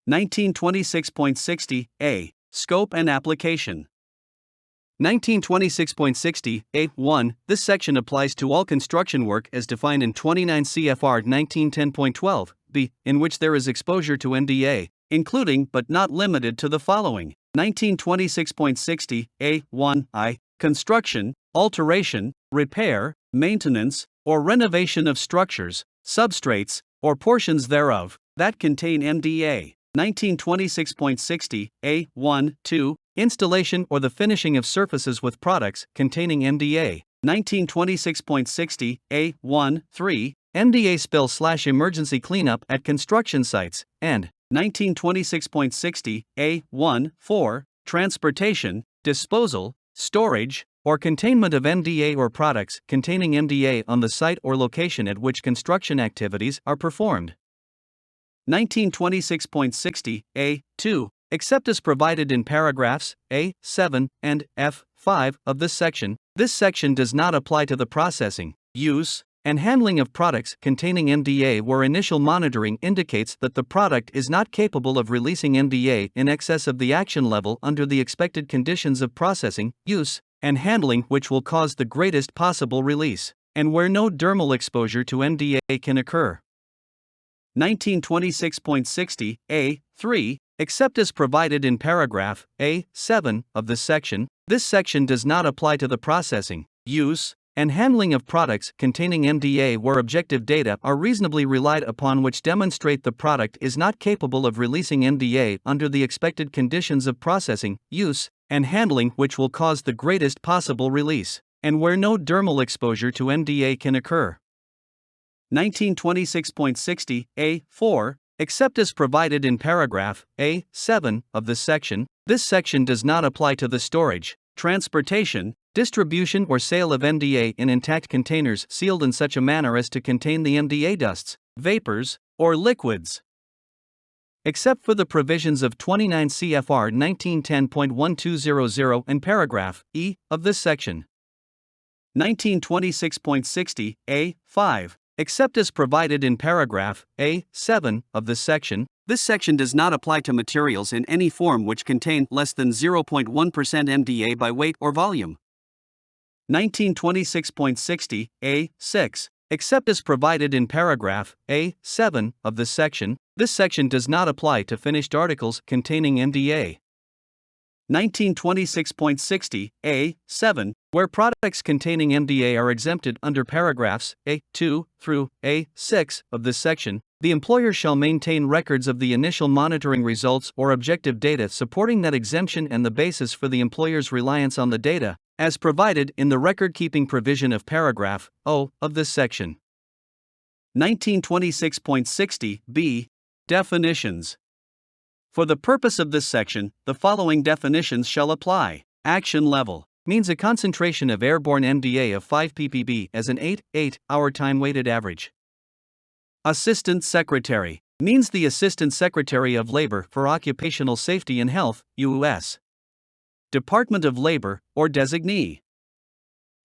1926.60a. Scope and application. 1926.60a(1). This section applies to all construction work as defined in 29 CFR 1910.12b, in which there is exposure to MDA, including but not limited to the following. 1926.60a(1)(i). Construction, alteration, repair, maintenance, or renovation of structures, substrates, or portions thereof that contain MDA. 1926.60a(1)(2). Installation or the finishing of surfaces with products containing MDA. 1926.60a(1)(3). MDA spill/emergency cleanup at construction sites, and 1926.60a(1)(4). Transportation, disposal, storage, or containment of MDA or products containing MDA on the site or location at which construction activities are performed. 1926.60a(2). Except as provided in paragraphs A7 and F5 of this section does not apply to the processing, use, and handling of products containing MDA where initial monitoring indicates that the product is not capable of releasing MDA in excess of the action level under the expected conditions of processing, use, and handling which will cause the greatest possible release, and where no dermal exposure to MDA can occur. 1926.60a(3). Except as provided in paragraph A7 of this section does not apply to the processing, use, and handling of products containing MDA where objective data are reasonably relied upon which demonstrate the product is not capable of releasing MDA under the expected conditions of processing, use, and handling which will cause the greatest possible release, and where no dermal exposure to MDA can occur. 1926.60a(4). Except as provided in paragraph A7 of this section does not apply to the storage, transportation, distribution or sale of MDA in intact containers sealed in such a manner as to contain the MDA dusts, vapors, or liquids. Except for the provisions of 29 CFR 1910.1200 and paragraph E of this section. 1926.60a(5). Except as provided in paragraph A7 of this section does not apply to materials in any form which contain less than 0.1% MDA by weight or volume. 1926.60a(6). Except as provided in paragraph A7 of this section does not apply to finished articles containing MDA. 1926.60a(7). Where products containing MDA are exempted under paragraphs A2 through A6 of this section, the employer shall maintain records of the initial monitoring results or objective data supporting that exemption and the basis for the employer's reliance on the data, as provided in the record-keeping provision of paragraph O of this section. 1926.60b. Definitions. For the purpose of this section, the following definitions shall apply. Action level means a concentration of airborne MDA of 5 ppb as an 8-hour time-weighted average. Assistant Secretary means the Assistant Secretary of Labor for Occupational Safety and Health, U.S. Department of Labor, or designee.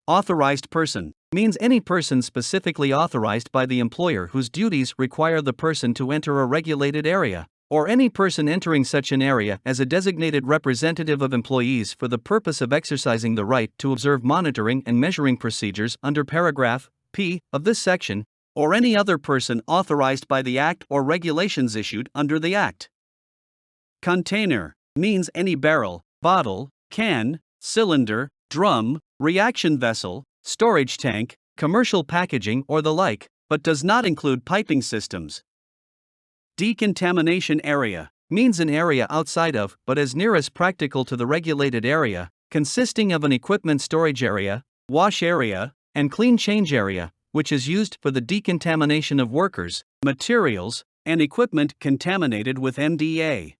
Authorized person means any person specifically authorized by the employer whose duties require the person to enter a regulated area, or any person entering such an area as a designated representative of employees for the purpose of exercising the right to observe monitoring and measuring procedures under paragraph P of this section, or any other person authorized by the Act or regulations issued under the Act. Container means any barrel, bottle, can, cylinder, drum, reaction vessel, storage tank, commercial packaging or the like, but does not include piping systems. Decontamination area means an area outside of, but as near as practical to the regulated area, consisting of an equipment storage area, wash area, and clean change area, which is used for the decontamination of workers, materials, and equipment contaminated with MDA.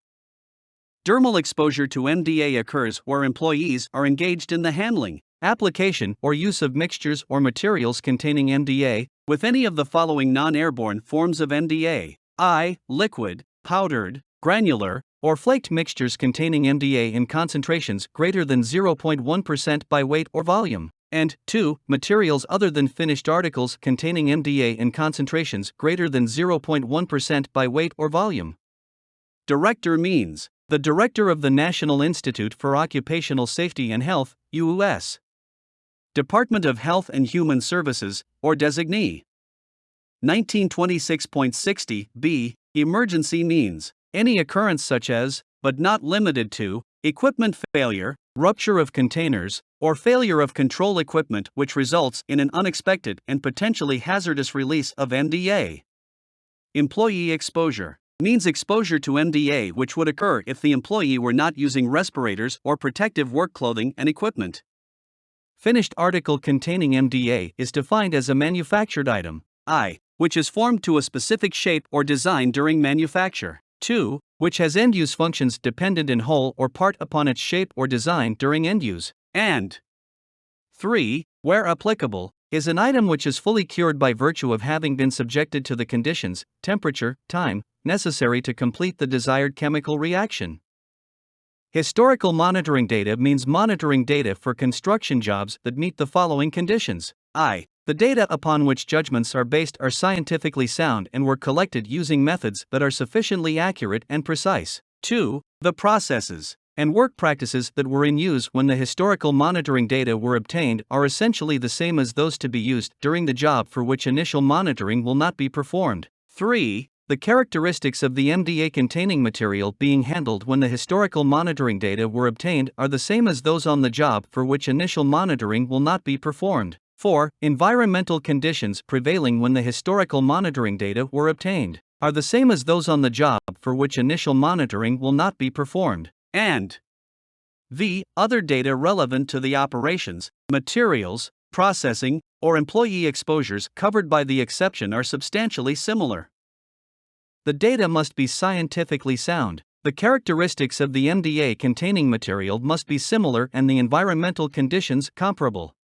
Dermal exposure to MDA occurs where employees are engaged in the handling, application, or use of mixtures or materials containing MDA, with any of the following non-airborne forms of MDA: I. Liquid, powdered, granular, or flaked mixtures containing MDA in concentrations greater than 0.1% by weight or volume, and 2. Materials other than finished articles containing MDA in concentrations greater than 0.1% by weight or volume. Director means the Director of the National Institute for Occupational Safety and Health, U.S. Department of Health and Human Services, or designee. 1926.60b. Emergency means any occurrence such as, but not limited to, equipment failure, rupture of containers, or failure of control equipment which results in an unexpected and potentially hazardous release of MDA. Employee exposure means exposure to MDA which would occur if the employee were not using respirators or protective work clothing and equipment. Finished article containing MDA is defined as a manufactured item, I, which is formed to a specific shape or design during manufacture, 2, which has end-use functions dependent in whole or part upon its shape or design during end-use, and 3, where applicable, is an item which is fully cured by virtue of having been subjected to the conditions, temperature, time, necessary to complete the desired chemical reaction. Historical monitoring data means monitoring data for construction jobs that meet the following conditions. I. The data upon which judgments are based are scientifically sound and were collected using methods that are sufficiently accurate and precise. 2. The processes and work practices that were in use when the historical monitoring data were obtained are essentially the same as those to be used during the job for which initial monitoring will not be performed. 3. The characteristics of the MDA-containing material being handled when the historical monitoring data were obtained are the same as those on the job for which initial monitoring will not be performed. 4. Environmental conditions prevailing when the historical monitoring data were obtained are the same as those on the job for which initial monitoring will not be performed. And v. Other data relevant to the operations, materials, processing, or employee exposures covered by the exception are substantially similar. The data must be scientifically sound. The characteristics of the MDA-containing material must be similar and the environmental conditions comparable.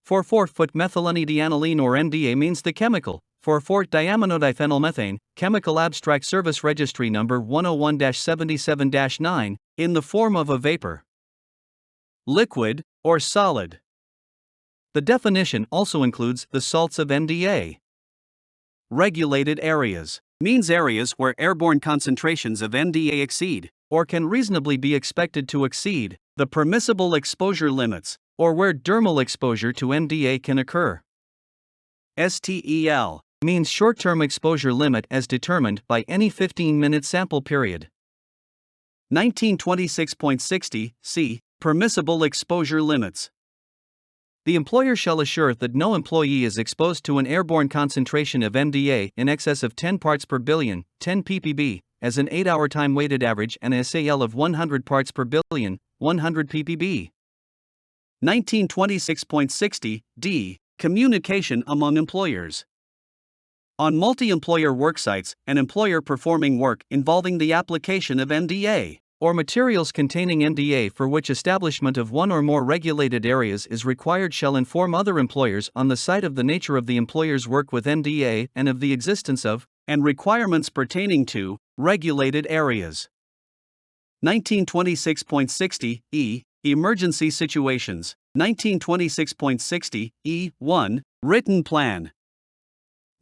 4,4-foot methylenedianiline or MDA means the chemical 4,4-diaminodiphenylmethane, Chemical Abstract Service Registry number 101-77-9, in the form of a vapor, liquid, or solid. The definition also includes the salts of MDA. Regulated areas means areas where airborne concentrations of MDA exceed, or can reasonably be expected to exceed, the permissible exposure limits, or where dermal exposure to MDA can occur. STEL means short-term exposure limit as determined by any 15-minute sample period. 1926.60 c. Permissible exposure limits. The employer shall assure that no employee is exposed to an airborne concentration of MDA in excess of 10 parts per billion, 10 ppb, as an 8-hour time-weighted average and a SAL of 100 parts per billion, 100 ppb. 1926.60 d. Communication among employers. On multi-employer worksites, an employer performing work involving the application of MDA or materials containing MDA for which establishment of one or more regulated areas is required shall inform other employers on the site of the nature of the employer's work with MDA and of the existence of, and requirements pertaining to, regulated areas. 1926.60 e. Emergency situations. 1926.60 e1. Written plan.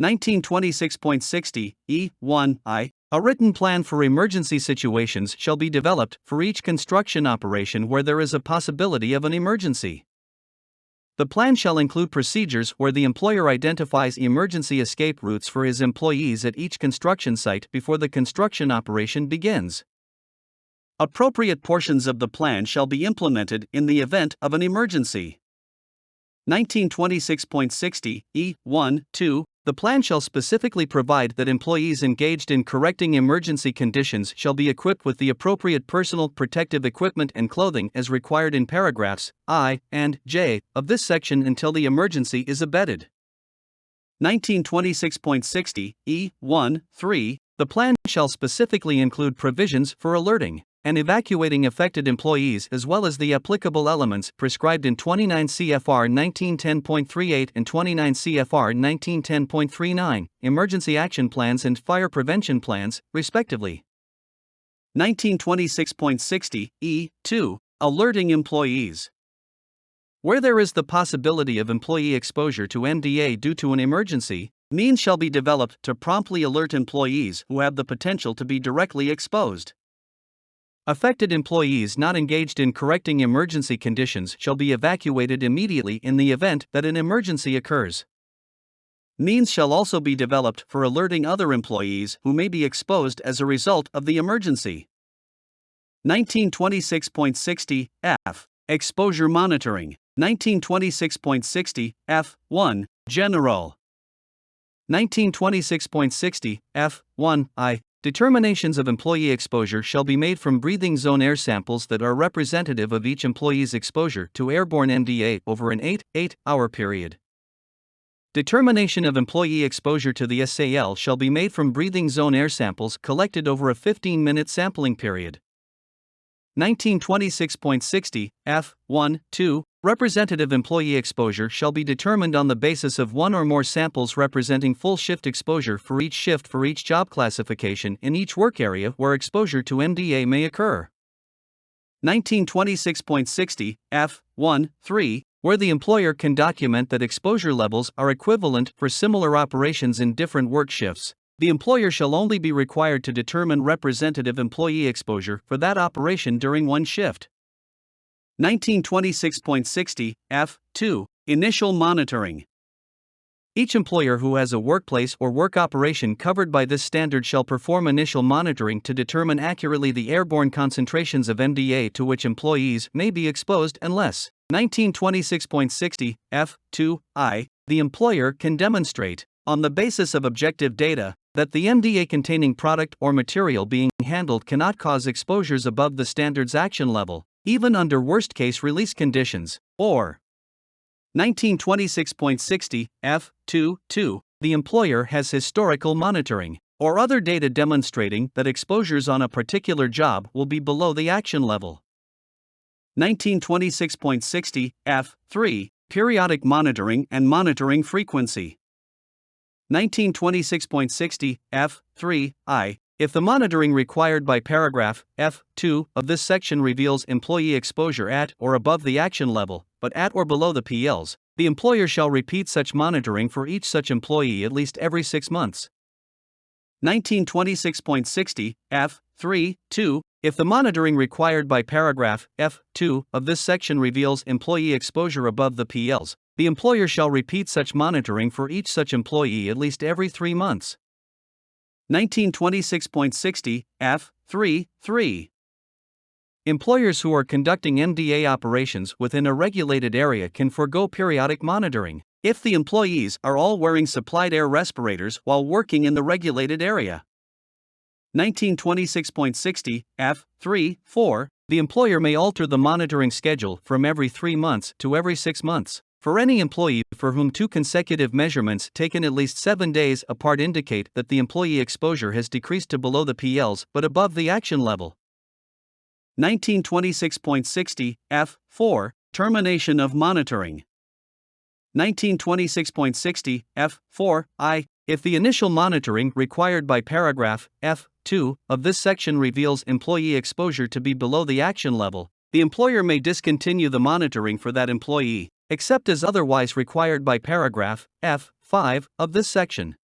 1926.60 e1 I. A written plan for emergency situations shall be developed for each construction operation where there is a possibility of an emergency. The plan shall include procedures where the employer identifies emergency escape routes for his employees at each construction site before the construction operation begins. Appropriate portions of the plan shall be implemented in the event of an emergency. 1926.60 e1-2. The plan shall specifically provide that employees engaged in correcting emergency conditions shall be equipped with the appropriate personal protective equipment and clothing as required in paragraphs I and J of this section until the emergency is abated. 1926.60 e1-3. The plan shall specifically include provisions for alerting and evacuating affected employees as well as the applicable elements prescribed in 29 CFR 1910.38 and 29 CFR 1910.39, emergency action plans and fire prevention plans, respectively. 1926.60 E2. Alerting employees. Where there is the possibility of employee exposure to MDA due to an emergency, Means shall be developed to promptly alert employees who have the potential to be directly exposed. Affected employees not engaged in correcting emergency conditions shall be evacuated immediately in the event that an emergency occurs. Means shall also be developed for alerting other employees who may be exposed as a result of the emergency. 1926.60 F. Exposure monitoring. 1926.60 F1 General. 1926.60 F1 I. Determinations of employee exposure shall be made from breathing zone air samples that are representative of each employee's exposure to airborne MDA over an 8-hour period. Determination of employee exposure to the SAL shall be made from breathing zone air samples collected over a 15-minute sampling period. 1926.60 F1-2 Representative employee exposure shall be determined on the basis of one or more samples representing full shift exposure for each job classification in each work area where exposure to MDA may occur. 1926.60 F1-3 Where the employer can document that exposure levels are equivalent for similar operations in different work shifts, the employer shall only be required to determine representative employee exposure for that operation during one shift. 1926.60 F2 Initial monitoring. Each employer who has a workplace or work operation covered by this standard shall perform initial monitoring to determine accurately the airborne concentrations of MDA to which employees may be exposed unless 1926.60 F2I the employer can demonstrate, on the basis of objective data, that the MDA-containing product or material being handled cannot cause exposures above the standard's action level, even under worst-case release conditions, or 1926.60 F2-2, the employer has historical monitoring, or other data demonstrating that exposures on a particular job will be below the action level. 1926.60 F3, Periodic monitoring and monitoring frequency. 1926.60 F3I, if the monitoring required by paragraph F2 of this section reveals employee exposure at or above the action level, but at or below the PLs, the employer shall repeat such monitoring for each such employee at least every 6 months. 1926.60 F3-2, if the monitoring required by paragraph F2 of this section reveals employee exposure above the PLs, the employer shall repeat such monitoring for each such employee at least every 3 months. 1926.60 F3-3. Employers who are conducting MDA operations within a regulated area can forego periodic monitoring if the employees are all wearing supplied air respirators while working in the regulated area. 1926.60 F3-4. The employer may alter the monitoring schedule from every 3 months to every 6 months for any employee for whom 2 consecutive measurements taken at least 7 days apart indicate that the employee exposure has decreased to below the PLs but above the action level. 1926.60 F4 Termination of monitoring. 1926.60 F4I. If the initial monitoring required by paragraph F2 of this section reveals employee exposure to be below the action level, the employer may discontinue the monitoring for that employee, except as otherwise required by paragraph F5 of this section.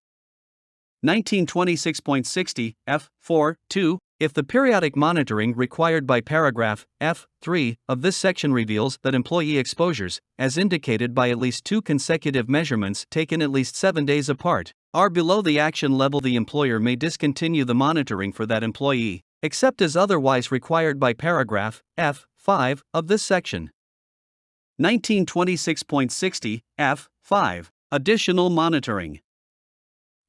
1926.60 F4-2. If the periodic monitoring required by paragraph F3 of this section reveals that employee exposures, as indicated by at least 2 consecutive measurements taken at least 7 days apart, are below the action level, the employer may discontinue the monitoring for that employee, except as otherwise required by paragraph F5 of this section. 1926.60 F5 Additional monitoring.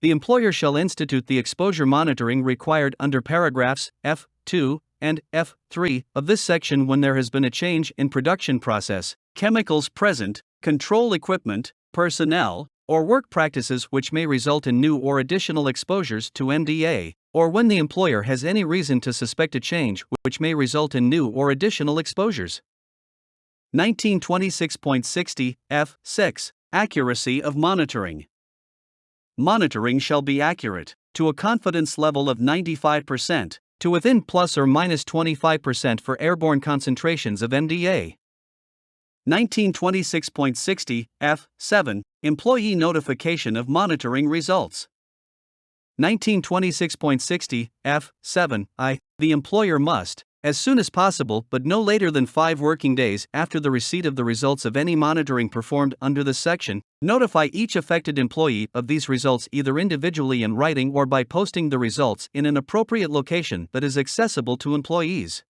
The employer shall institute the exposure monitoring required under paragraphs F2 and F3 of this section when there has been a change in production process, chemicals present, control equipment, personnel, or work practices which may result in new or additional exposures to MDA, or when the employer has any reason to suspect a change which may result in new or additional exposures. 1926.60 F6 Accuracy of monitoring. Monitoring shall be accurate, to a confidence level of 95%, to within plus or minus 25% for airborne concentrations of MDA. 1926.60 F7 Employee notification of monitoring results. 1926.60 F7I. The employer must, as soon as possible but no later than 5 working days after the receipt of the results of any monitoring performed under this section, notify each affected employee of these results either individually in writing or by posting the results in an appropriate location that is accessible to employees.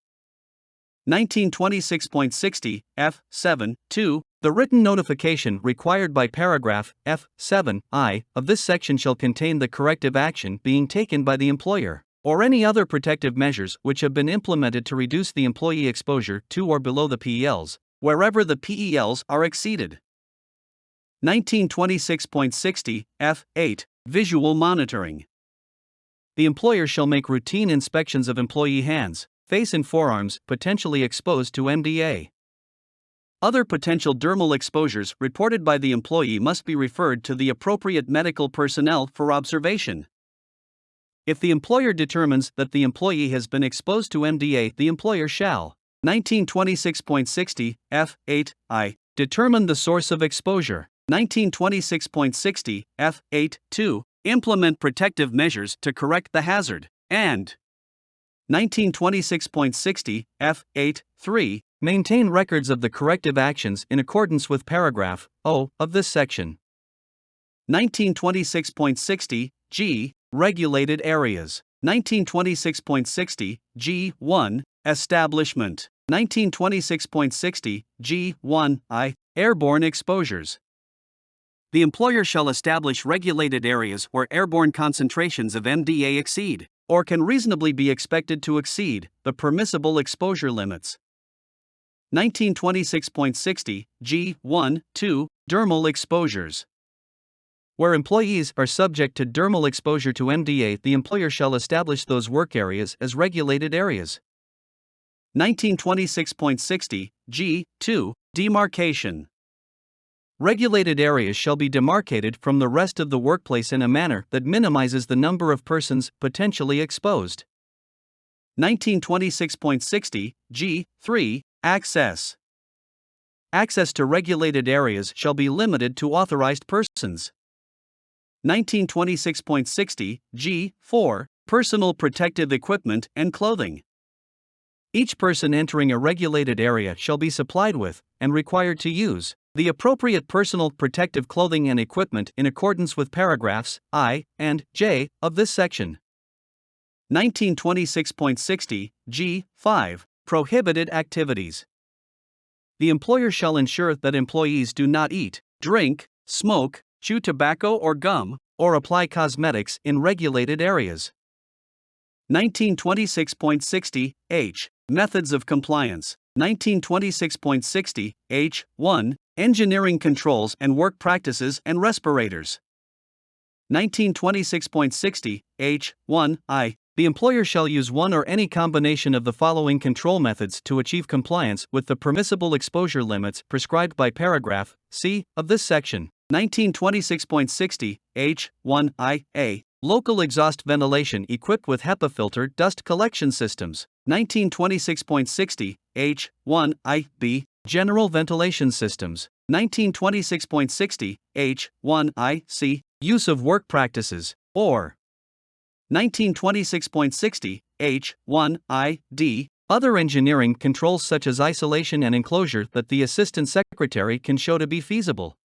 1926.60 F7(2). The written notification required by paragraph F7I of this section shall contain the corrective action being taken by the employer, or any other protective measures which have been implemented to reduce the employee exposure to or below the PELs, wherever the PELs are exceeded. 1926.60 F8. Visual monitoring. The employer shall make routine inspections of employee hands, face and forearms potentially exposed to MDA. Other potential dermal exposures reported by the employee must be referred to the appropriate medical personnel for observation. If the employer determines that the employee has been exposed to MDA, the employer shall, 1926.60 F8I, determine the source of exposure. 1926.60 F8(2), implement protective measures to correct the hazard, and 1926.60 F8(3), maintain records of the corrective actions in accordance with paragraph O of this section. 1926.60 G. Regulated areas. 1926.60 G1. Establishment. 1926.60 G1I. Airborne exposures. The employer shall establish regulated areas where airborne concentrations of MDA exceed, or can reasonably be expected to exceed, the permissible exposure limits. 1926.60 G1(2). Dermal exposures. Where employees are subject to dermal exposure to MDA, the employer shall establish those work areas as regulated areas. 1926.60 G2. Demarcation. Regulated areas shall be demarcated from the rest of the workplace in a manner that minimizes the number of persons potentially exposed. 1926.60 G3. Access. Access to regulated areas shall be limited to authorized persons. 1926.60 G4. Personal protective equipment and clothing. Each person entering a regulated area shall be supplied with, and required to use, the appropriate personal protective clothing and equipment in accordance with paragraphs I and J of this section. 1926.60 G5. Prohibited activities. The employer shall ensure that employees do not eat, drink, smoke, chew tobacco or gum, or apply cosmetics in regulated areas. 1926.60 H. Methods of compliance. 1926.60 H1. Engineering controls and work practices and respirators. 1926.60 H1I. The employer shall use one or any combination of the following control methods to achieve compliance with the permissible exposure limits prescribed by paragraph C of this section. 1926.60 H1IA. Local exhaust ventilation equipped with HEPA filter dust collection systems. 1926.60 H1IB. General ventilation systems. 1926.60 H1IC. Use of work practices, or 1926.60 H1ID. Other engineering controls such as isolation and enclosure that the Assistant Secretary can show to be feasible.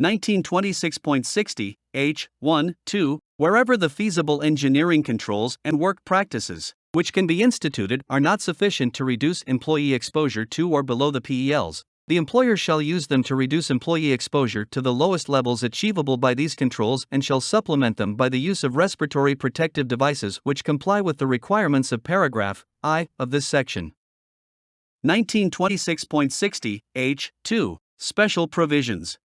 1926.60 H1(2). Wherever the feasible engineering controls and work practices, which can be instituted, are not sufficient to reduce employee exposure to or below the PELs, the employer shall use them to reduce employee exposure to the lowest levels achievable by these controls and shall supplement them by the use of respiratory protective devices which comply with the requirements of paragraph I of this section. 1926.60 H2. Special provisions.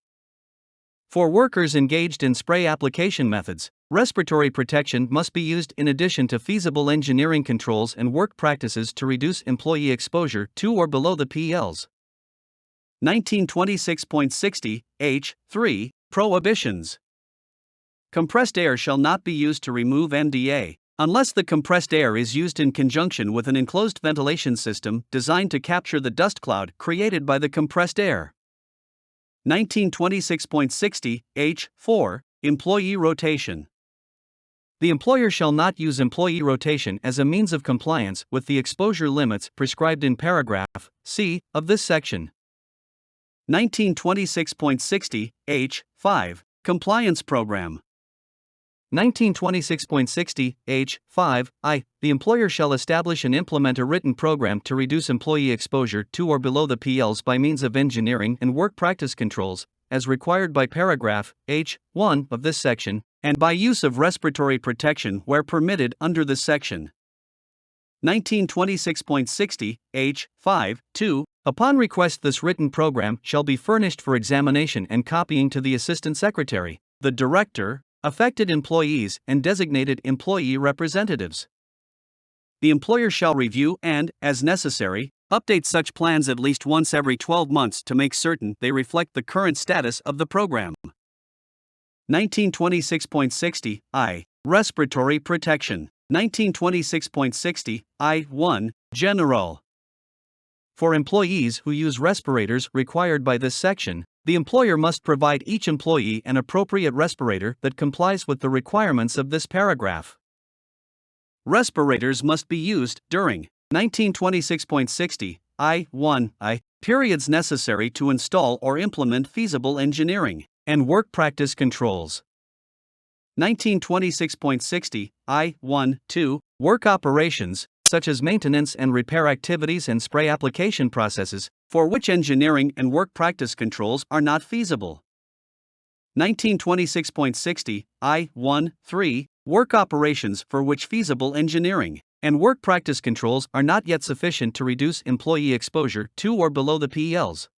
For workers engaged in spray application methods, respiratory protection must be used in addition to feasible engineering controls and work practices to reduce employee exposure to or below the PELs. 1926.60 H3. Prohibitions. Compressed air shall not be used to remove MDA, unless the compressed air is used in conjunction with an enclosed ventilation system designed to capture the dust cloud created by the compressed air. 1926.60 H4 Employee rotation. The employer shall not use employee rotation as a means of compliance with the exposure limits prescribed in paragraph C of this section. 1926.60 H5 Compliance Program. 1926.60 H5 I. The employer shall establish and implement a written program to reduce employee exposure to or below the PLs by means of engineering and work practice controls, as required by paragraph H1 of this section, and by use of respiratory protection where permitted under this section. 1926.60 H5 2. Upon request, this written program shall be furnished for examination and copying to the Assistant Secretary, the Director, affected employees, and designated employee representatives. The employer shall review and, as necessary, update such plans at least once every 12 months to make certain they reflect the current status of the program. 1926.60 I. Respiratory protection. 1926.60 I1 General. For employees who use respirators required by this section, the employer must provide each employee an appropriate respirator that complies with the requirements of this paragraph. Respirators must be used during 1926.60 I1 periods necessary to install or implement feasible engineering and work practice controls. 1926.60 I1-2 Work operations, such as maintenance and repair activities and spray application processes, for which engineering and work practice controls are not feasible. 1926.60 I1-3 Work operations for which feasible engineering and work practice controls are not yet sufficient to reduce employee exposure to or below the PELs.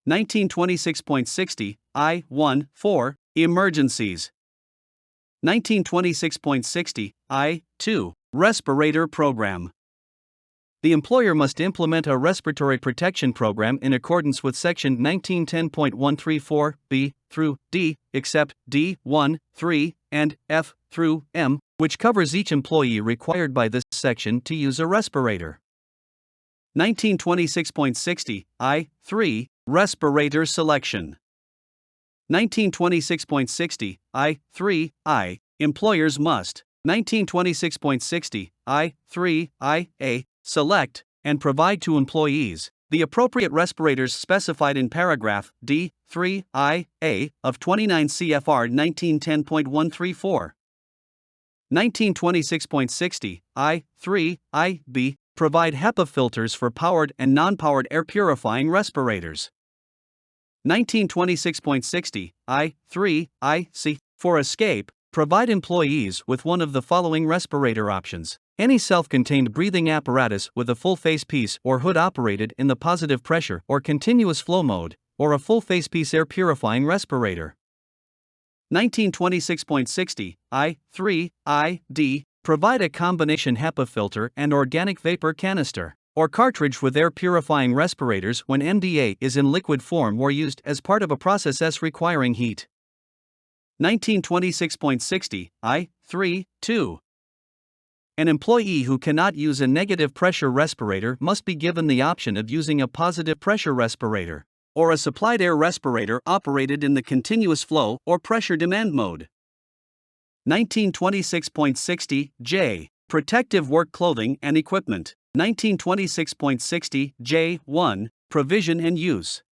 1926.60 I1-4 Emergencies. 1926.60 I2 Respirator Program. The employer must implement a respiratory protection program in accordance with Section 1910.134 B through D, except D 1, 3, and F through M, which covers each employee required by this section to use a respirator. 1926.60 I3 Respirator Selection. 1926.60 I3 Employers must 1926.60 I3 select and provide to employees the appropriate respirators specified in paragraph D3 of 29 CFR 1910.134. 1926.60 I3 provide HEPA filters for powered and non-powered air purifying respirators. 1926.60 I3 for escape, provide employees with one of the following respirator options: any self-contained breathing apparatus with a full face piece or hood operated in the positive pressure or continuous flow mode, or a full face piece air purifying respirator. 1926.60 I3 provide a combination HEPA filter and organic vapor canister or cartridge with air purifying respirators when MDA is in liquid form or used as part of a process requiring heat. 1926.60 I3 An employee who cannot use a negative pressure respirator must be given the option of using a positive pressure respirator or a supplied air respirator operated in the continuous flow or pressure demand mode. 1926.60 J. Protective work clothing and equipment. 1926.60 J1 Provision and use.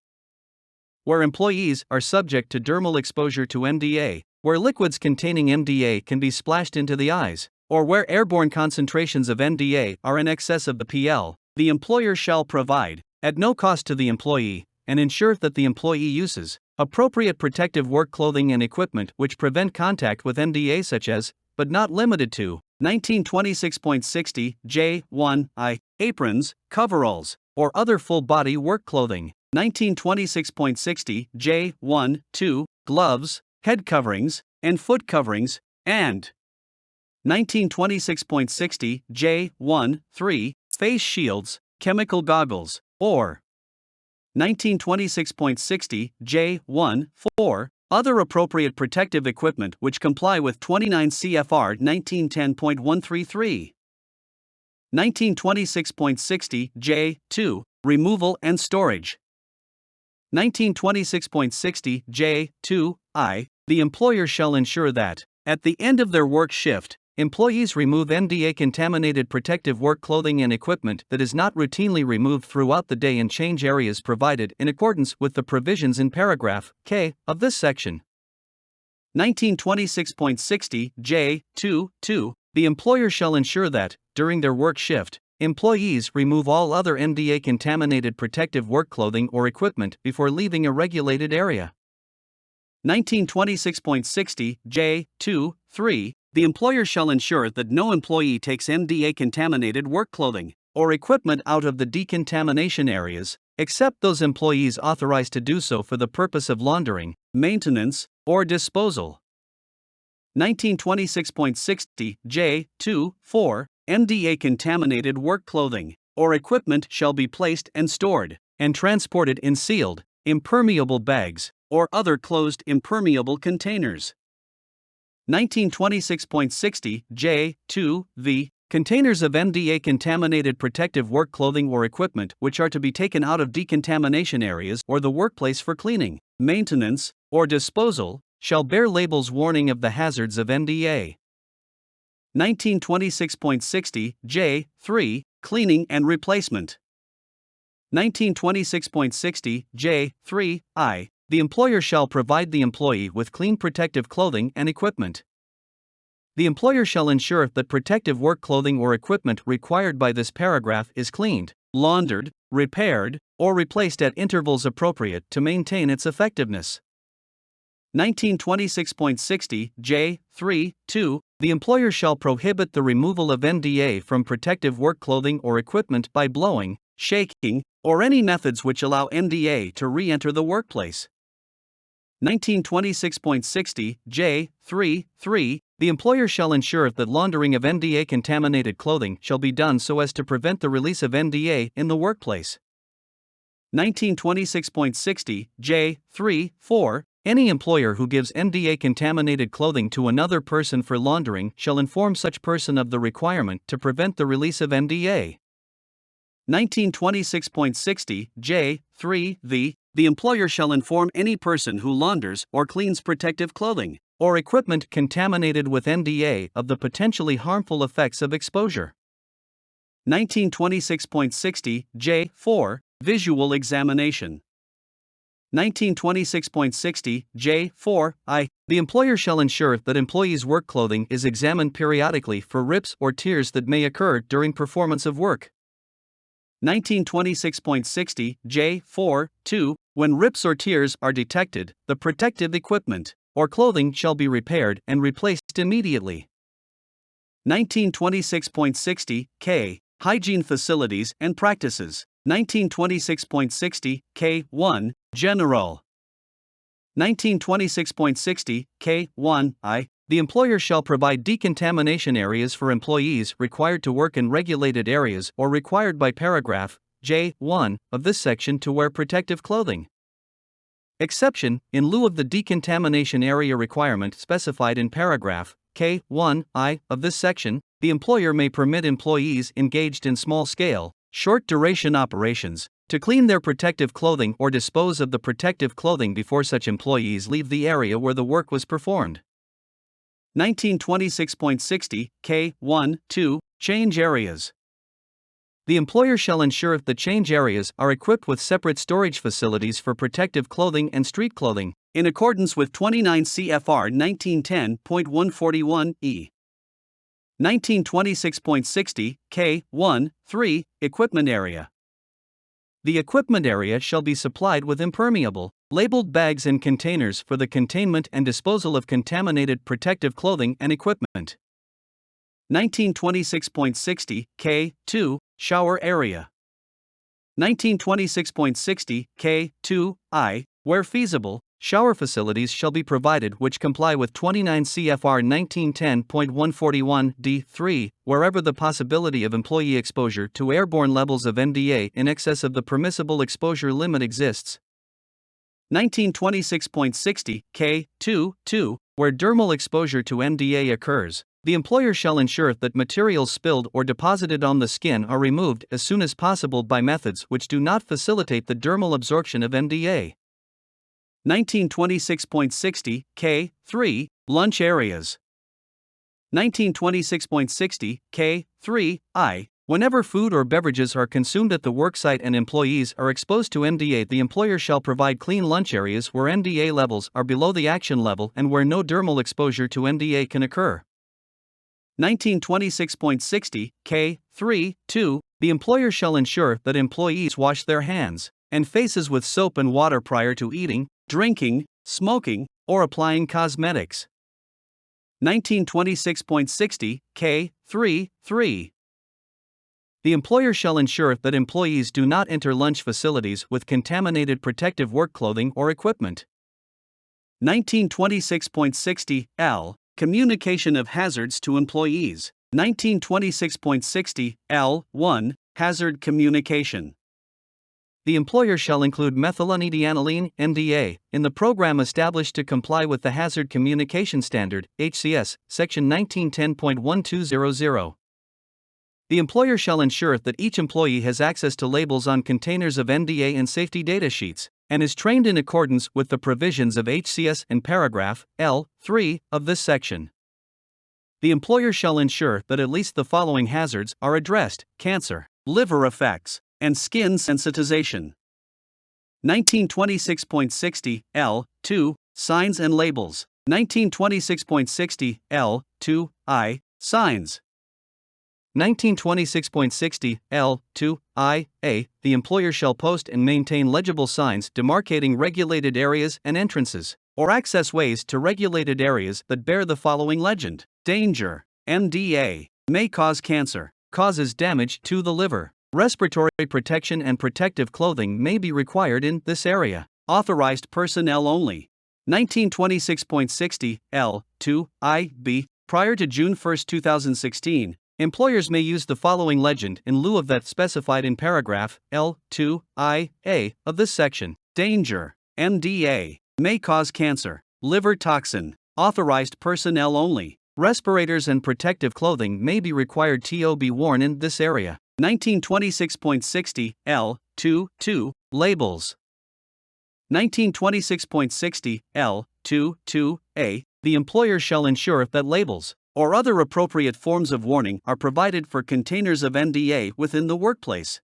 Where employees are subject to dermal exposure to MDA, where liquids containing MDA can be splashed into the eyes, or where airborne concentrations of MDA are in excess of the PL, the employer shall provide, at no cost to the employee, and ensure that the employee uses appropriate protective work clothing and equipment which prevent contact with MDA, such as, but not limited to, 1926.60 J1 aprons, coveralls, or other full-body work clothing. 1926.60 J1-2 gloves, head coverings, and foot coverings, and 1926.60 J1-3 face shields, chemical goggles, or 1926.60 J1-4 other appropriate protective equipment which comply with 29 CFR 1910.133. 1926.60 J2 removal and storage. 1926.60 J2I, the employer shall ensure that, at the end of their work shift, employees remove NDA-contaminated protective work clothing and equipment that is not routinely removed throughout the day in change areas provided in accordance with the provisions in paragraph K of this section. 1926.60 J2.2, the employer shall ensure that, during their work shift, employees remove all other NDA-contaminated protective work clothing or equipment before leaving a regulated area. 1926.60 J2.3, the employer shall ensure that no employee takes NDA-contaminated work clothing or equipment out of the decontamination areas, except those employees authorized to do so for the purpose of laundering, maintenance, or disposal. 1926.60 J2.4, NDA-contaminated work clothing or equipment shall be placed and stored and transported in sealed, impermeable bags or other closed impermeable containers. 1926.60 J2V, containers of NDA-contaminated protective work clothing or equipment which are to be taken out of decontamination areas or the workplace for cleaning, maintenance, or disposal, shall bear labels warning of the hazards of NDA. 1926.60 J3, cleaning and replacement. 1926.60 J3I, the employer shall provide the employee with clean protective clothing and equipment. The employer shall ensure that protective work clothing or equipment required by this paragraph is cleaned, laundered, repaired, or replaced at intervals appropriate to maintain its effectiveness. 1926.60 J3.2, the employer shall prohibit the removal of NDA from protective work clothing or equipment by blowing, shaking, or any methods which allow NDA to re-enter the workplace. 1926.60 J3.3, the employer shall ensure that laundering of NDA-contaminated clothing shall be done so as to prevent the release of NDA in the workplace. 1926.60 J3.4, any employer who gives NDA-contaminated clothing to another person for laundering shall inform such person of the requirement to prevent the release of NDA. 1926.60 J3V, the employer shall inform any person who launders or cleans protective clothing or equipment contaminated with NDA of the potentially harmful effects of exposure. 1926.60 J4, visual examination. 1926.60 J4I, the employer shall ensure that employees' work clothing is examined periodically for rips or tears that may occur during performance of work. 1926.60 J4.2, when rips or tears are detected, the protective equipment or clothing shall be repaired and replaced immediately. 1926.60 K, hygiene facilities and practices. 1926.60 K1, general. 1926.60 K1I, the employer shall provide decontamination areas for employees required to work in regulated areas or required by paragraph J1 of this section to wear protective clothing. Exception, in lieu of the decontamination area requirement specified in paragraph K1I of this section, the employer may permit employees engaged in small-scale, short-duration operations to clean their protective clothing or dispose of the protective clothing before such employees leave the area where the work was performed. 1926.60 K1-2, change areas. The employer shall ensure the change areas are equipped with separate storage facilities for protective clothing and street clothing, in accordance with 29 CFR 1910.141e. 1926.60 K1-3, equipment area. The equipment area shall be supplied with impermeable, labeled bags and containers for the containment and disposal of contaminated protective clothing and equipment. 1926.60 K2, shower area. 1926.60 K2I, where feasible, shower facilities shall be provided which comply with 29 CFR 1910.141 D3, wherever the possibility of employee exposure to airborne levels of NDA in excess of the permissible exposure limit exists. 1926.60 K2-2, where dermal exposure to NDA occurs, the employer shall ensure that materials spilled or deposited on the skin are removed as soon as possible by methods which do not facilitate the dermal absorption of NDA. 1926.60 K3 Lunch areas. 1926.60 K3 I. Whenever food or beverages are consumed at the worksite and employees are exposed to MDA, the employer shall provide clean lunch areas where MDA levels are below the action level and where no dermal exposure to MDA can occur. 1926.60 K3 2. The employer shall ensure that employees wash their hands and faces with soap and water prior to eating, drinking, smoking, or applying cosmetics. 1926.60 K3 3. The employer shall ensure that employees do not enter lunch facilities with contaminated protective work clothing or equipment. 1926.60 L. Communication of hazards to employees. 1926.60 L1. Hazard communication. The employer shall include methylenedianiline (MDA) in the program established to comply with the Hazard Communication Standard (HCS) Section 1910.1200. The employer shall ensure that each employee has access to labels on containers of MDA and safety data sheets, and is trained in accordance with the provisions of HCS and paragraph L3 of this section. The employer shall ensure that at least the following hazards are addressed: cancer, liver effects, and skin sensitization. 1926.60 L2 Signs and labels. 1926.60 L2 I Signs. 1926.60 L2 I.A. The employer shall post and maintain legible signs demarcating regulated areas and entrances, or access ways to regulated areas that bear the following legend: Danger, MDA, may cause cancer, causes damage to the liver. Respiratory protection and protective clothing may be required in this area. Authorized personnel only. 1926.60 L2 I.B. Prior to June 1, 2016, employers may use the following legend in lieu of that specified in paragraph L2 I.A. of this section: Danger, MDA, may cause cancer, liver toxin. Authorized personnel only. Respirators and protective clothing may be required to be worn in this area. 1926.60 L2 2 Labels. 1926.60 L2 2A. The employer shall ensure that labels or other appropriate forms of warning are provided for containers of MDA within the workplace.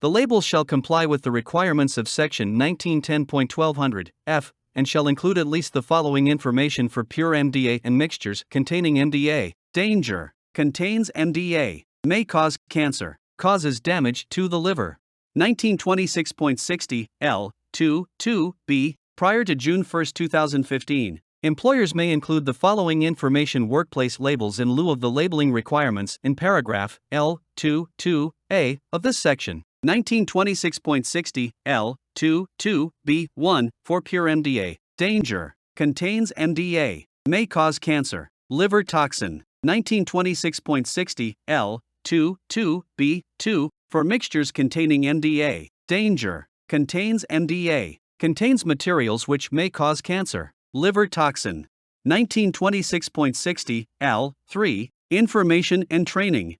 The labels shall comply with the requirements of Section 1910.1200 F and shall include at least the following information for pure MDA and mixtures containing MDA: Danger, contains MDA, may cause cancer, causes damage to the liver. 1926.60 L2 2B. Prior to June 1, 2015, employers may include the following information workplace labels in lieu of the labeling requirements in paragraph L2 2A of this section. 1926.60 L2 2B 1 for pure MDA: Danger, contains MDA, may cause cancer, liver toxin. 1926.60 L2 2B 2 for mixtures containing MDA: Danger, contains MDA, contains materials which may cause cancer, liver toxin. 1926.60 L3 Information and training.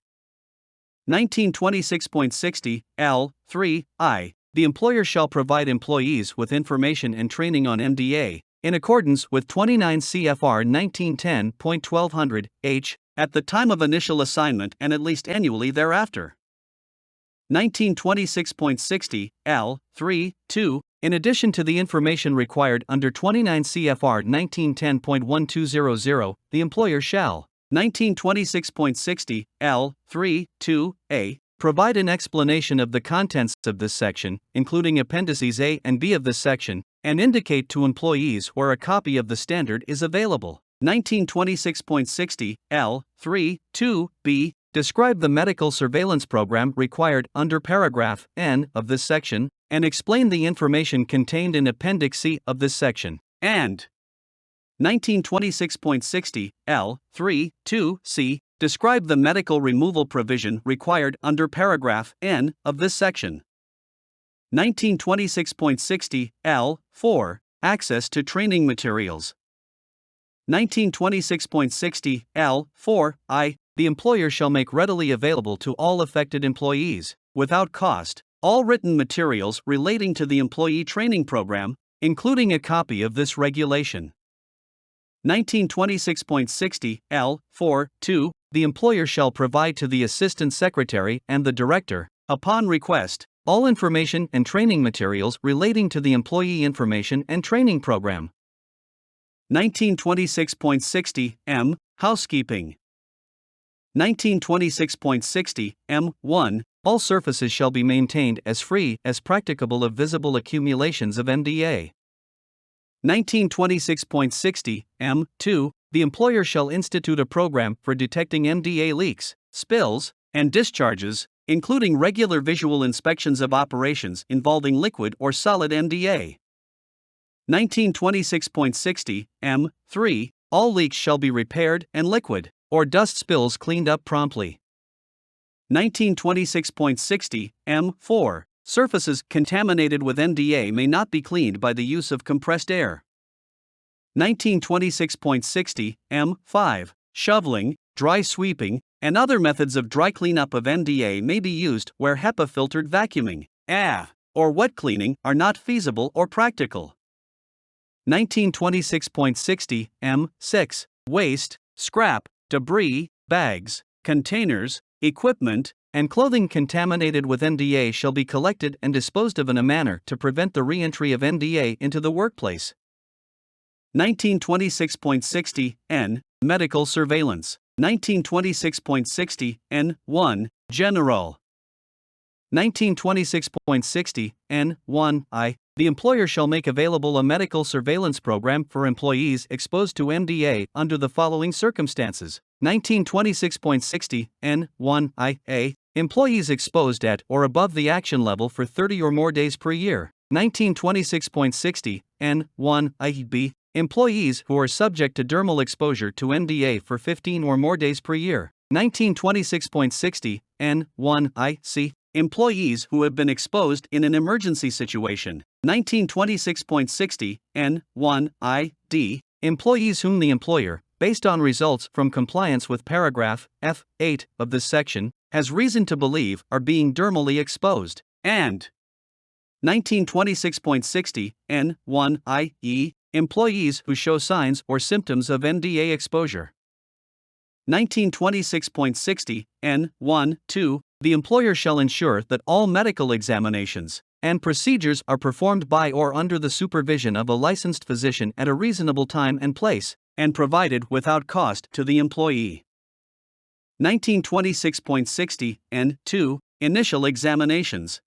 1926.60 L3 I. The employer shall provide employees with information and training on MDA in accordance with 29 CFR 1910.1200 H at the time of initial assignment and at least annually thereafter. 1926.60 L3 2. In addition to the information required under 29 CFR 1910.1200, the employer shall 1926.60 L3 2A provide an explanation of the contents of this section, including appendices A and B of this section, and indicate to employees where a copy of the standard is available. 1926.60 L3 2B describe the medical surveillance program required under paragraph N of this section, and explain the information contained in Appendix C of this section. And 1926.60 L3 2C describe the medical removal provision required under paragraph N of this section. 1926.60 L4 access to training materials. 1926.60 L4I. The employer shall make readily available to all affected employees, without cost, all written materials relating to the employee training program, including a copy of this regulation. 1926.60 L. 4.2. The employer shall provide to the Assistant Secretary and the Director, upon request, all information and training materials relating to the Employee Information and Training Program. 1926.60 M. Housekeeping. 1926.60 M1. All surfaces shall be maintained as free as practicable of visible accumulations of MDA. 1926.60 M2. The employer shall institute a program for detecting MDA leaks, spills, and discharges, including regular visual inspections of operations involving liquid or solid MDA. 1926.60 M3. All leaks shall be repaired and liquid or dust spills cleaned up promptly. 1926.60 M4. Surfaces contaminated with MDA may not be cleaned by the use of compressed air. 1926.60 M5. Shoveling, dry sweeping, and other methods of dry cleanup of MDA may be used where HEPA-filtered vacuuming, or wet cleaning are not feasible or practical. 1926.60 M6. Waste, scrap, debris, bags, containers, equipment, and clothing contaminated with MDA shall be collected and disposed of in a manner to prevent the re-entry of MDA into the workplace. 1926.60 N. Medical surveillance. 1926.60 N1. General. 1926.60 N1I. The employer shall make available a medical surveillance program for employees exposed to MDA under the following circumstances. 1926.60 N1IA. Employees exposed at or above the action level for 30 or more days per year. 1926.60 N1IB. Employees who are subject to dermal exposure to MDA for 15 or more days per year. 1926.60 N1IC. Employees who have been exposed in an emergency situation. 1926.60 N1ID. Employees whom the employer, based on results from compliance with paragraph F8 of this section, has reason to believe are being dermally exposed. And 1926.60 N1IE. Employees who show signs or symptoms of MDA exposure. 1926.60 N1-2. The employer shall ensure that all medical examinations and procedures are performed by or under the supervision of a licensed physician at a reasonable time and place, and provided without cost to the employee. 1926.60 N2. Initial examinations.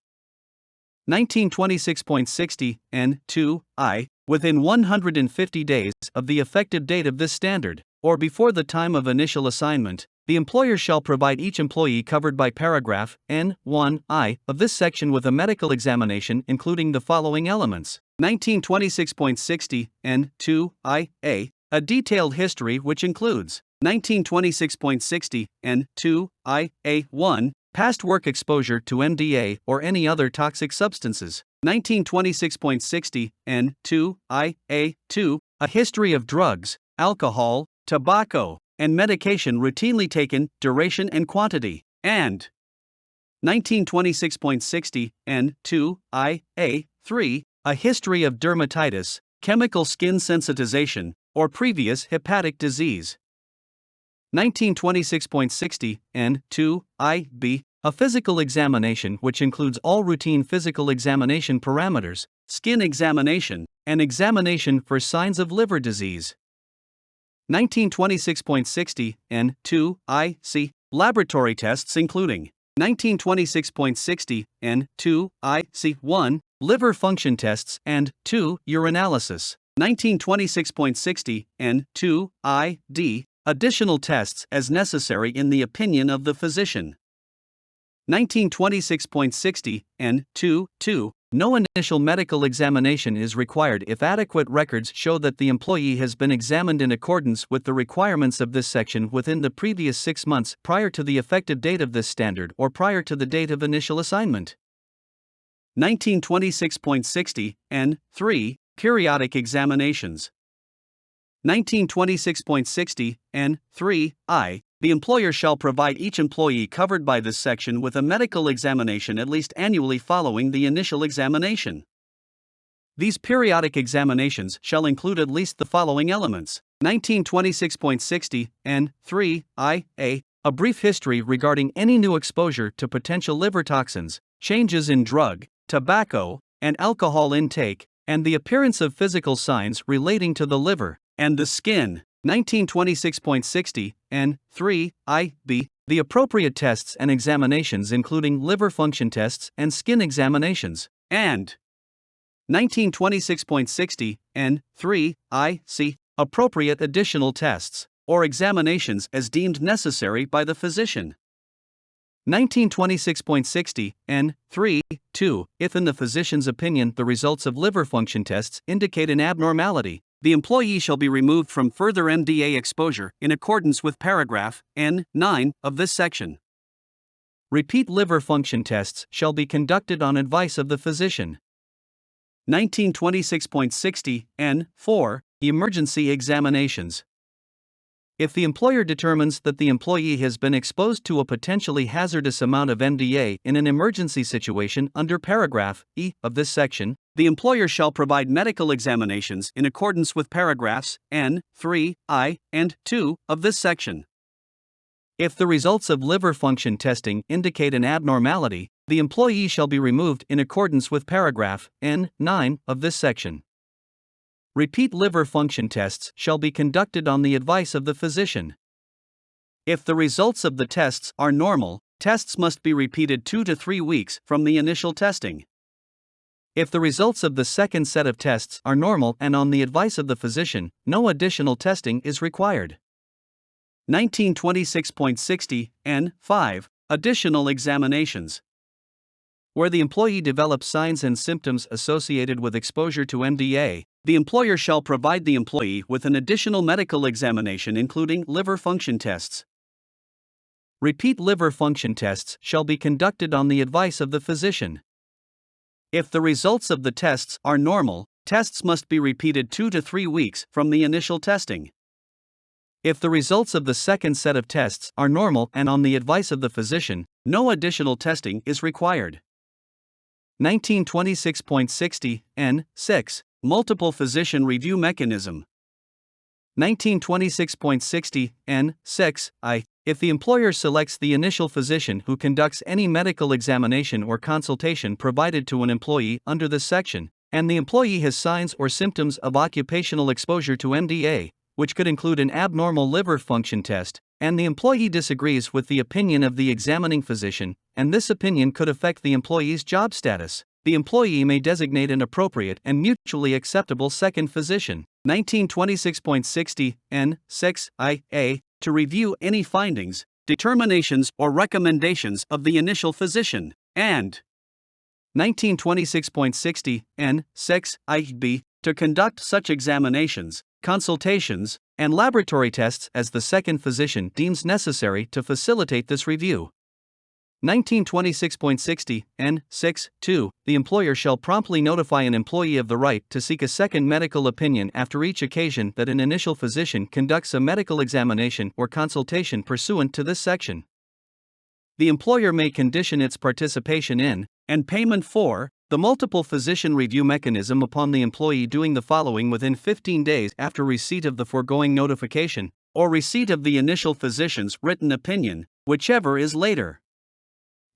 1926.60 N2I. Within 150 days of the effective date of this standard, or before the time of initial assignment, the employer shall provide each employee covered by paragraph N1I of this section with a medical examination including the following elements. 1926.60 N2IA. A detailed history which includes 1926.60 N2IA1. Past work exposure to MDA or any other toxic substances. 1926.60 N2IA2. A history of drugs, alcohol, tobacco, and medication routinely taken, duration and quantity. And 1926.60 N2IA3. A history of dermatitis, chemical skin sensitization, or previous hepatic disease. 1926.60 N2IB. A physical examination which includes all routine physical examination parameters, skin examination, and examination for signs of liver disease. 1926.60 N2IC. Laboratory tests including 1926.60 N2IC1. Liver function tests and 2. Urinalysis. 1926.60 N2ID. Additional tests as necessary in the opinion of the physician. 1926.60 N2-2. No initial medical examination is required if adequate records show that the employee has been examined in accordance with the requirements of this section within the previous 6 months prior to the effective date of this standard or prior to the date of initial assignment. 1926.60 N3. Periodic examinations. 1926.60 N3I. The employer shall provide each employee covered by this section with a medical examination at least annually following the initial examination. These periodic examinations shall include at least the following elements. 1926.60 N3 I.A. A brief history regarding any new exposure to potential liver toxins, changes in drug, tobacco, and alcohol intake, and the appearance of physical signs relating to the liver and the skin. 1926.60 N3 I.B. The appropriate tests and examinations including liver function tests and skin examinations. And 1926.60 N3 I.C. Appropriate additional tests or examinations as deemed necessary by the physician. 1926.60 N3 2. If in the physician's opinion the results of liver function tests indicate an abnormality, the employee shall be removed from further MDA exposure in accordance with paragraph N9 of this section. Repeat liver function tests shall be conducted on advice of the physician. 1926.60 N4. Emergency examinations. If the employer determines that the employee has been exposed to a potentially hazardous amount of MDA in an emergency situation under paragraph E of this section, the employer shall provide medical examinations in accordance with paragraphs N3 I and 2 of this section. If the results of liver function testing indicate an abnormality, the employee shall be removed in accordance with paragraph N9 of this section. Repeat liver function tests shall be conducted on the advice of the physician. If the results of the tests are normal, tests must be repeated 2 to 3 weeks from the initial testing. If the results of the second set of tests are normal and on the advice of the physician, no additional testing is required. 1926.60 N5. Additional examinations. Where the employee develops signs and symptoms associated with exposure to MDA, the employer shall provide the employee with an additional medical examination including liver function tests. Repeat liver function tests shall be conducted on the advice of the physician. If the results of the tests are normal, tests must be repeated 2 to 3 weeks from the initial testing. If the results of the second set of tests are normal and on the advice of the physician, no additional testing is required. 1926.60 N6. Multiple physician review mechanism. 1926.60 N6 I. If the employer selects the initial physician who conducts any medical examination or consultation provided to an employee under this section, and the employee has signs or symptoms of occupational exposure to MDA, which could include an abnormal liver function test, and the employee disagrees with the opinion of the examining physician, and this opinion could affect the employee's job status, the employee may designate an appropriate and mutually acceptable second physician. 1926.60 N6 I.A. To review any findings, determinations, or recommendations of the initial physician, and 1926.60 N6 I.B. To conduct such examinations, consultations, and laboratory tests as the second physician deems necessary to facilitate this review. 1926.60 N6 2. The employer shall promptly notify an employee of the right to seek a second medical opinion after each occasion that an initial physician conducts a medical examination or consultation pursuant to this section. The employer may condition its participation in, and payment for, the multiple physician review mechanism upon the employee doing the following within 15 days after receipt of the foregoing notification, or receipt of the initial physician's written opinion, whichever is later.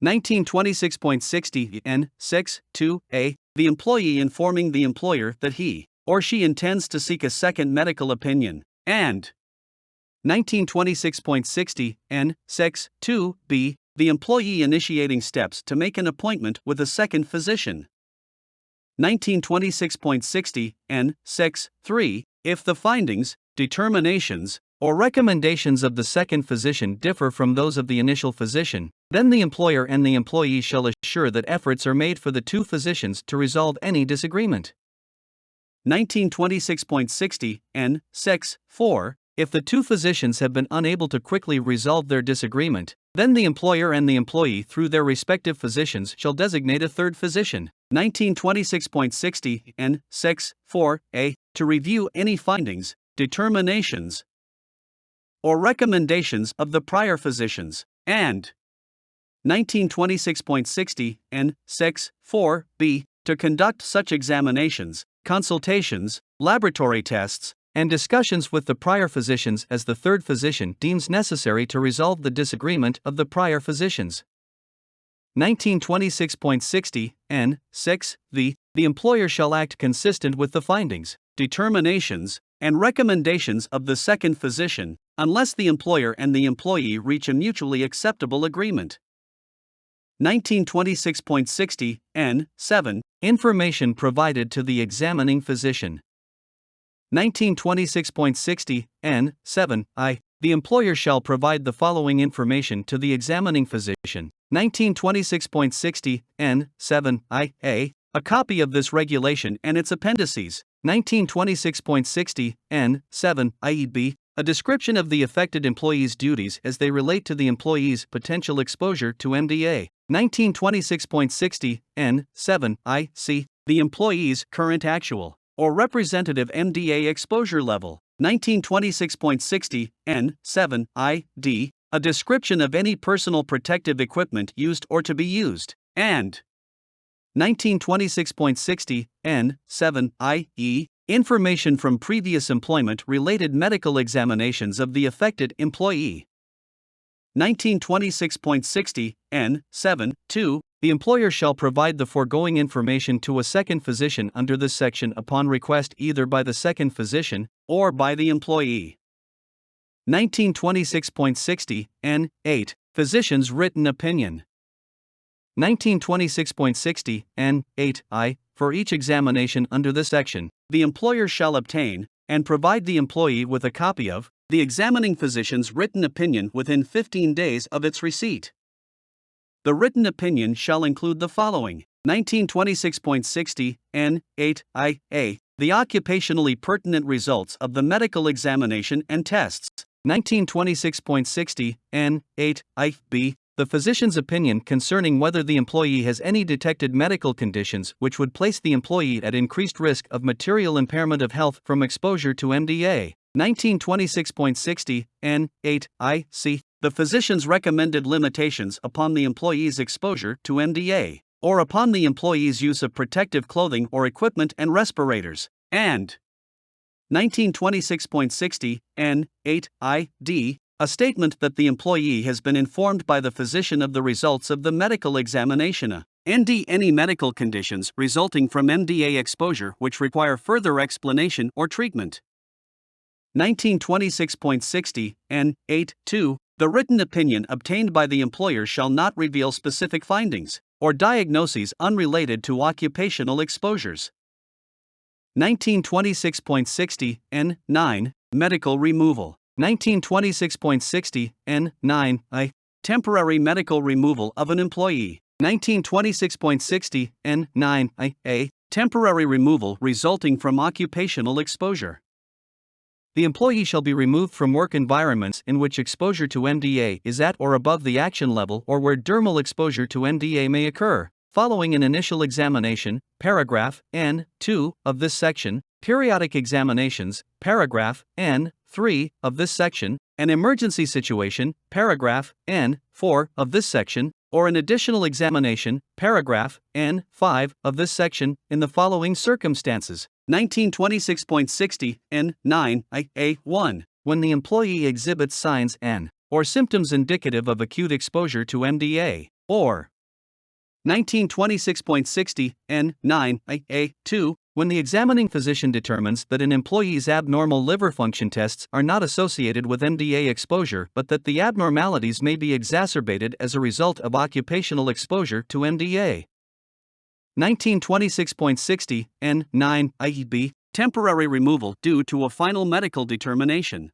1926.60 N6 2A. The employee informing the employer that he or she intends to seek a second medical opinion, and 1926.60 N6 2B. The employee initiating steps to make an appointment with a second physician. 1926.60 N6 3. If the findings, determinations, or recommendations of the second physician differ from those of the initial physician, then the employer and the employee shall assure that efforts are made for the two physicians to resolve any disagreement. 1926.60 N6 4. If the two physicians have been unable to quickly resolve their disagreement, then the employer and the employee through their respective physicians shall designate a third physician. 1926.60 N6 4A. To review any findings, determinations, or recommendations of the prior physicians, and 1926.60 N6 4B. To conduct such examinations, consultations, laboratory tests, and discussions with the prior physicians as the third physician deems necessary to resolve the disagreement of the prior physicians. 1926.60 N. 6. The employer shall act consistent with the findings, determinations, and recommendations of the second physician, unless the employer and the employee reach a mutually acceptable agreement. 1926.60 N. 7. Information provided to the examining physician. 1926.60 N. 7 I. The employer shall provide the following information to the examining physician. 1926.60 N. 7 I. A copy of this regulation and its appendices. 1926.60 N. 7 I. B. A description of the affected employee's duties as they relate to the employee's potential exposure to MDA. 1926.60 N. 7 I. C. The employee's current actual or representative MDA exposure level. 1926.60 N. 7 I. D. A description of any personal protective equipment used or to be used, and 1926.60 N. 7 I. E. Information from previous employment-related medical examinations of the affected employee. 1926.60 N. 7 2. The employer shall provide the foregoing information to a second physician under this section upon request either by the second physician or by the employee. 1926.60 N. 8. Physician's written opinion. 1926.60 N. 8 I. For each examination under this section, the employer shall obtain and provide the employee with a copy of the examining physician's written opinion within 15 days of its receipt. The written opinion shall include the following. 1926.60 N. 8 I. A. The occupationally pertinent results of the medical examination and tests. 1926.60 N. 8 I. B. The physician's opinion concerning whether the employee has any detected medical conditions which would place the employee at increased risk of material impairment of health from exposure to MDA. 1926.60 N. 8 I. C. The physician's recommended limitations upon the employee's exposure to MDA, or upon the employee's use of protective clothing or equipment and respirators, and 1926.60 N. 8 I. D. A statement that the employee has been informed by the physician of the results of the medical examination, and any medical conditions resulting from MDA exposure which require further explanation or treatment. 1926.60 N. 8 2. The written opinion obtained by the employer shall not reveal specific findings or diagnoses unrelated to occupational exposures. 1926.60 N. 9. Medical removal. 1926.60 N. 9 I. Temporary medical removal of an employee. 1926.60 N. 9 I. A. Temporary removal resulting from occupational exposure. The employee shall be removed from work environments in which exposure to MDA is at or above the action level or where dermal exposure to MDA may occur, following an initial examination, paragraph N. 2 of this section, periodic examinations, paragraph N. 3 of this section, an emergency situation, paragraph N. 4 of this section, or an additional examination, paragraph N. 5 of this section, in the following circumstances. 1926.60 N. 9 I. A. 1. When the employee exhibits signs and or symptoms indicative of acute exposure to MDA, or 1926.60 N. 9 I. A. 2. When the examining physician determines that an employee's abnormal liver function tests are not associated with MDA exposure but that the abnormalities may be exacerbated as a result of occupational exposure to MDA. 1926.60 N. 9 IEB. Temporary removal due to a final medical determination.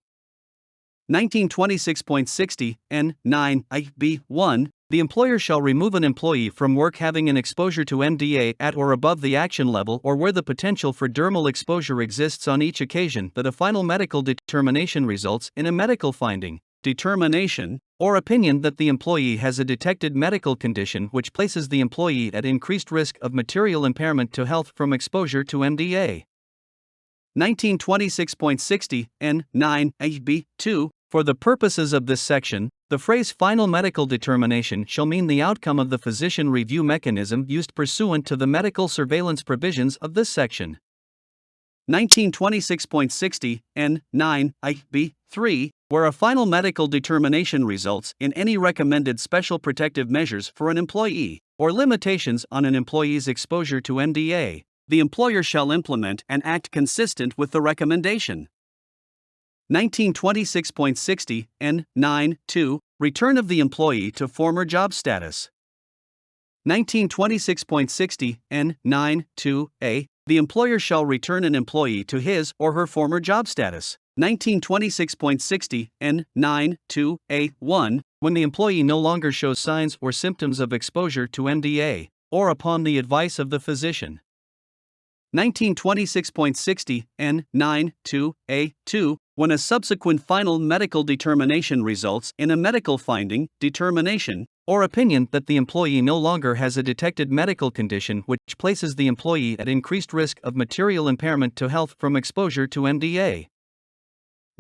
1926.60 N. 9 IB. 1. The employer shall remove an employee from work having an exposure to MDA at or above the action level or where the potential for dermal exposure exists on each occasion that a final medical determination results in a medical finding, determination, or opinion that the employee has a detected medical condition which places the employee at increased risk of material impairment to health from exposure to MDA. 1926.60 N. 9 IB. 2. For the purposes of this section, the phrase final medical determination shall mean the outcome of the physician review mechanism used pursuant to the medical surveillance provisions of this section. 1926.60 N9 IB 3, where a final medical determination results in any recommended special protective measures for an employee, or limitations on an employee's exposure to MDA, the employer shall implement and act consistent with the recommendation. 1926.60 N9 2, return of the employee to former job status. 1926.60 N9 2A, the employer shall return an employee to his or her former job status. 1926.60 N9 2A1, when the employee no longer shows signs or symptoms of exposure to MDA, or upon the advice of the physician. 1926.60 N9 2A2, when a subsequent final medical determination results in a medical finding, determination, or opinion that the employee no longer has a detected medical condition which places the employee at increased risk of material impairment to health from exposure to MDA.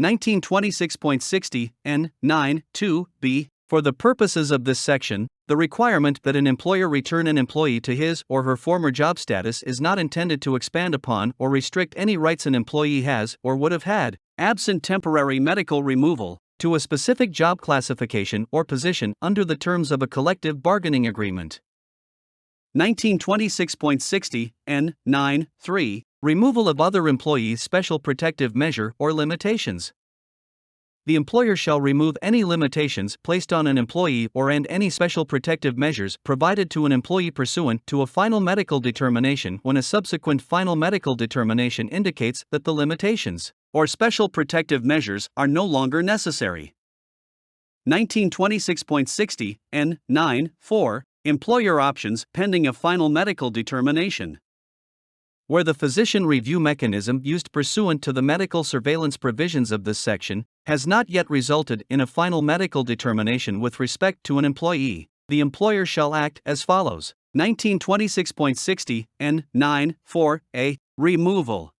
1926.60 N9 2B, for the purposes of this section, the requirement that an employer return an employee to his or her former job status is not intended to expand upon or restrict any rights an employee has or would have had, absent temporary medical removal, to a specific job classification or position under the terms of a collective bargaining agreement. 1926.60 N9 3, removal of other employees' special protective measure or limitations. The employer shall remove any limitations placed on an employee or any special protective measures provided to an employee pursuant to a final medical determination when a subsequent final medical determination indicates that the limitations or special protective measures are no longer necessary. 1926.60 N9 4, employer options pending a final medical determination. Where the physician review mechanism used pursuant to the medical surveillance provisions of this section has not yet resulted in a final medical determination with respect to an employee, the employer shall act as follows. 1926.60 N9 4A, removal.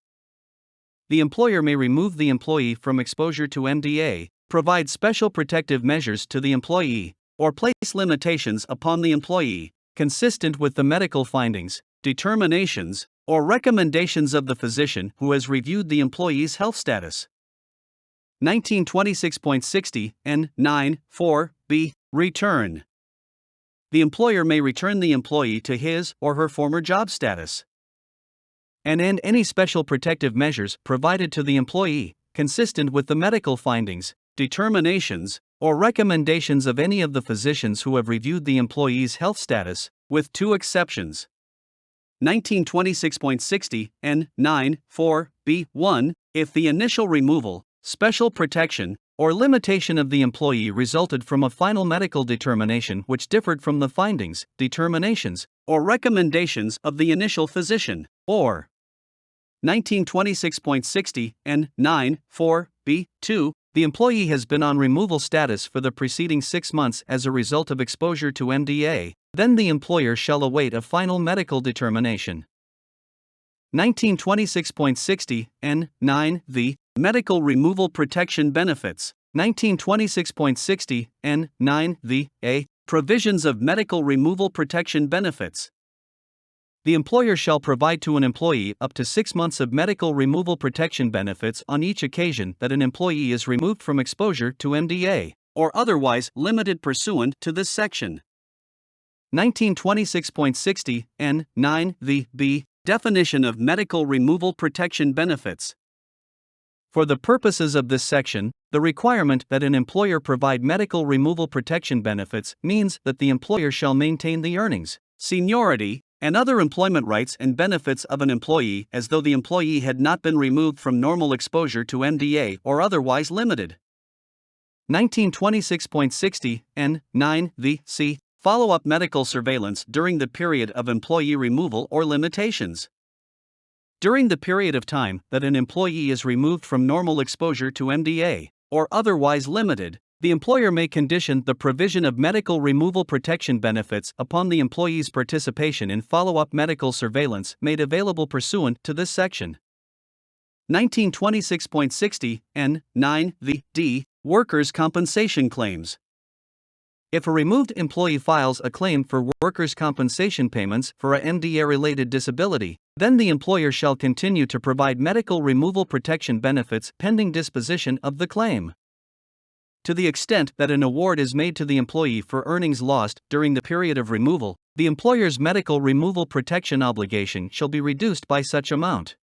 The employer may remove the employee from exposure to MDA, provide special protective measures to the employee, or place limitations upon the employee, consistent with the medical findings, determinations, or recommendations of the physician who has reviewed the employee's health status. 1926.60 N9 4B, return. The employer may return the employee to his or her former job status and end any special protective measures provided to the employee, consistent with the medical findings, determinations, or recommendations of any of the physicians who have reviewed the employee's health status, with two exceptions. 1926.60 N9 4B1, if the initial removal, special protection, or limitation of the employee resulted from a final medical determination which differed from the findings, determinations, or recommendations of the initial physician, or 1926.60 N9 4B2, the employee has been on removal status for the preceding 6 months as a result of exposure to MDA, then the employer shall await a final medical determination. 1926.60 N9V, medical removal protection benefits. 1926.60 N9VA, provisions of medical removal protection benefits. The employer shall provide to an employee up to 6 months of medical removal protection benefits on each occasion that an employee is removed from exposure to MDA, or otherwise limited pursuant to this section. 1926.60 N9VB, definition of medical removal protection benefits. For the purposes of this section, the requirement that an employer provide medical removal protection benefits means that the employer shall maintain the earnings, seniority, and other employment rights and benefits of an employee as though the employee had not been removed from normal exposure to MDA or otherwise limited. 1926.60 N9VC, follow-up medical surveillance during the period of employee removal or limitations. During the period of time that an employee is removed from normal exposure to MDA, or otherwise limited, the employer may condition the provision of medical removal protection benefits upon the employee's participation in follow-up medical surveillance made available pursuant to this section. 1926.60 N9VD, workers' compensation claims. If a removed employee files a claim for workers' compensation payments for a MDA-related disability, then the employer shall continue to provide medical removal protection benefits pending disposition of the claim. To the extent that an award is made to the employee for earnings lost during the period of removal, the employer's medical removal protection obligation shall be reduced by such amount.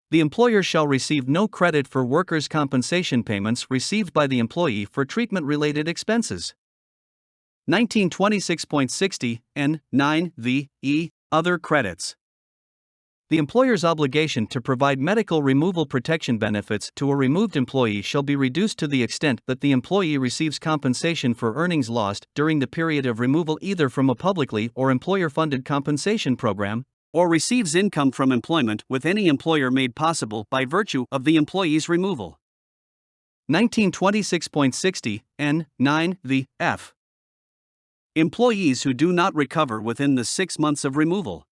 The employer shall receive no credit for workers' compensation payments received by the employee for treatment-related expenses. 1926.60 N. 9 v. E. Other credits. The employer's obligation to provide medical removal protection benefits to a removed employee shall be reduced to the extent that the employee receives compensation for earnings lost during the period of removal either from a publicly or employer-funded compensation program, or receives income from employment with any employer made possible by virtue of the employee's removal. 1926.60 N. 9 v. F. Employees who do not recover within the 6 months of removal.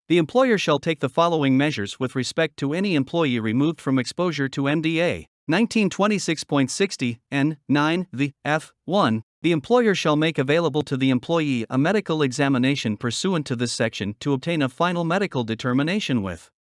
The employer shall take the following measures with respect to any employee removed from exposure to MDA. 1926.60 N. 9 v. F. 1. The employer shall make available to the employee a medical examination pursuant to this section to obtain a final medical determination with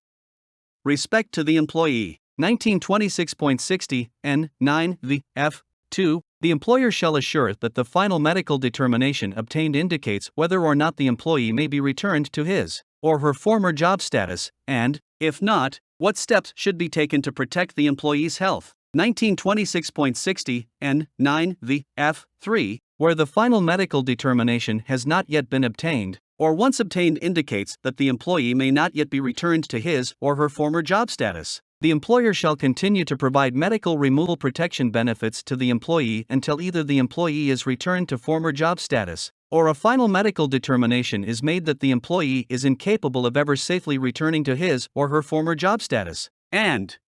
respect to the employee. 1926.60 N. 9 v. F. 2. The employer shall assure that the final medical determination obtained indicates whether or not the employee may be returned to his or her former job status, and, if not, what steps should be taken to protect the employee's health. 1926.60 N. 9 v. F. 3. Where the final medical determination has not yet been obtained, or once obtained indicates that the employee may not yet be returned to his or her former job status, the employer shall continue to provide medical removal protection benefits to the employee until either the employee is returned to former job status, or a final medical determination is made that the employee is incapable of ever safely returning to his or her former job status. And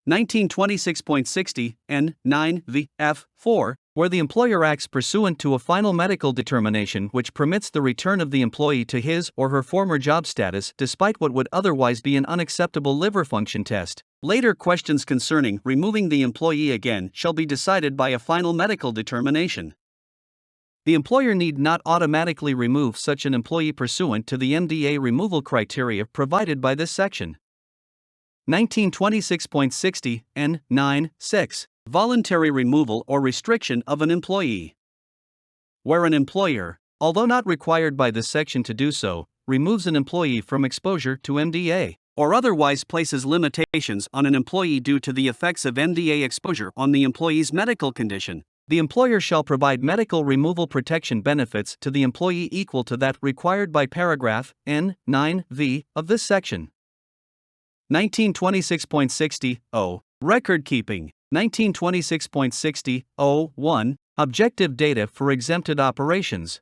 1926.60 N. 9 v. F. 4. Where the employer acts pursuant to a final medical determination which permits the return of the employee to his or her former job status despite what would otherwise be an unacceptable liver function test. Later questions concerning removing the employee again shall be decided by a final medical determination. The employer need not automatically remove such an employee pursuant to the MDA removal criteria provided by this section. 1926.60 N. 9 6. Voluntary removal or restriction of an employee. Where an employer, although not required by this section to do so, removes an employee from exposure to MDA, or otherwise places limitations on an employee due to the effects of MDA exposure on the employee's medical condition, the employer shall provide medical removal protection benefits to the employee equal to that required by paragraph N. 9 v. of this section. 1926.60 O. Record keeping. 1926.60 O.1. Objective data for exempted operations.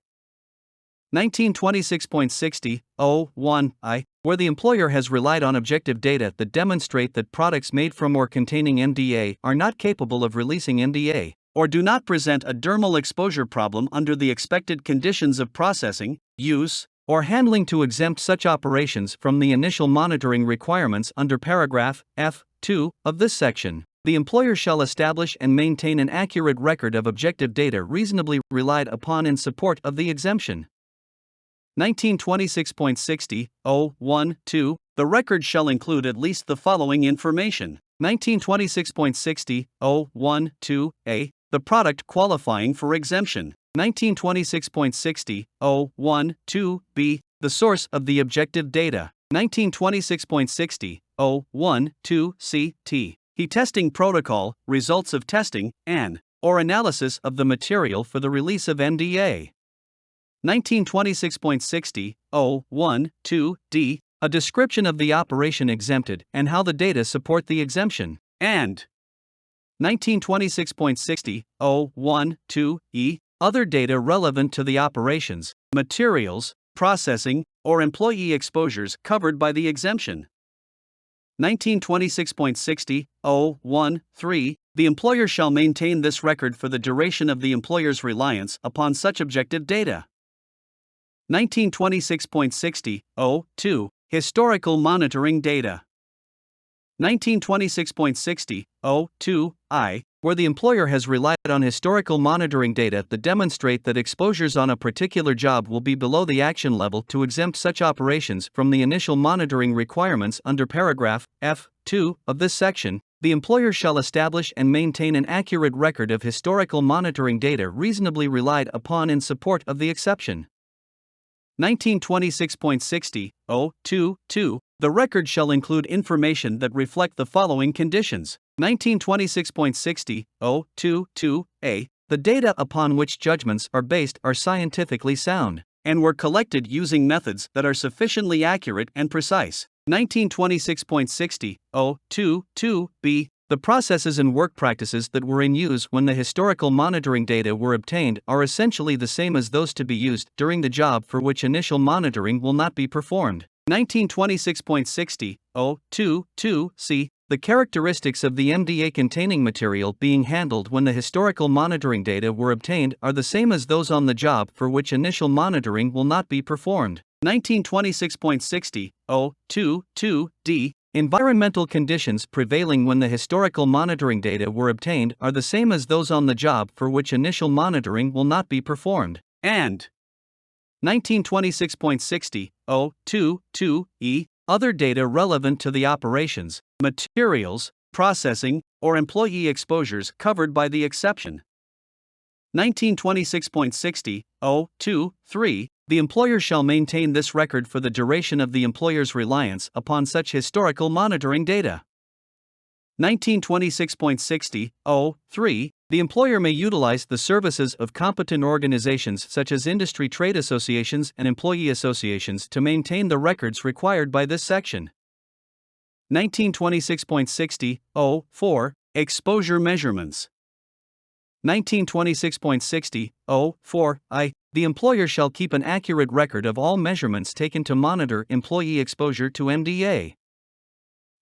1926.60 O.1 I. Where the employer has relied on objective data that demonstrate that products made from or containing MDA are not capable of releasing MDA, or do not present a dermal exposure problem under the expected conditions of processing, use, or handling to exempt such operations from the initial monitoring requirements under paragraph F.2 of this section, the employer shall establish and maintain an accurate record of objective data reasonably relied upon in support of the exemption. 1926.60 O.1.2. The record shall include at least the following information. 1926.60 O.1.2a. The product qualifying for exemption. 1926.60 O.1.2b. The source of the objective data. 1926.60 O.1.2c.t. He testing protocol, results of testing, or analysis of the material for the release of MDA. 1926.60 O.1.2d. A description of the operation exempted and how the data support the exemption. And 1926.60 O.1.2e. Other data relevant to the operations, materials, processing, or employee exposures covered by the exemption. 1926.60 O.1.3. The employer shall maintain this record for the duration of the employer's reliance upon such objective data. 1926.60 O.2. Historical monitoring data. 1926.60 O.2i. where the employer has relied on historical monitoring data that demonstrate that exposures on a particular job will be below the action level to exempt such operations from the initial monitoring requirements under paragraph F2 of this section, the employer shall establish and maintain an accurate record of historical monitoring data reasonably relied upon in support of the exception. 1926.60.022. The record shall include information that reflect the following conditions. 1926.60.022a. The data upon which judgments are based are scientifically sound, and were collected using methods that are sufficiently accurate and precise. 1926.60.022b. The processes and work practices that were in use when the historical monitoring data were obtained are essentially the same as those to be used during the job for which initial monitoring will not be performed. 1926.60.022c. The characteristics of the MDA containing material being handled when the historical monitoring data were obtained are the same as those on the job for which initial monitoring will not be performed. 1926.60.022d. Environmental conditions prevailing when the historical monitoring data were obtained are the same as those on the job for which initial monitoring will not be performed. And 1926.60.022e. Other data relevant to the operations, materials, processing, or employee exposures covered by the exception. 1926.60.023. The employer shall maintain this record for the duration of the employer's reliance upon such historical monitoring data. 1926.60.03. The employer may utilize the services of competent organizations such as industry trade associations and employee associations to maintain the records required by this section. 1926.60.04. Exposure measurements. 1926.60.04i. The employer shall keep an accurate record of all measurements taken to monitor employee exposure to MDA.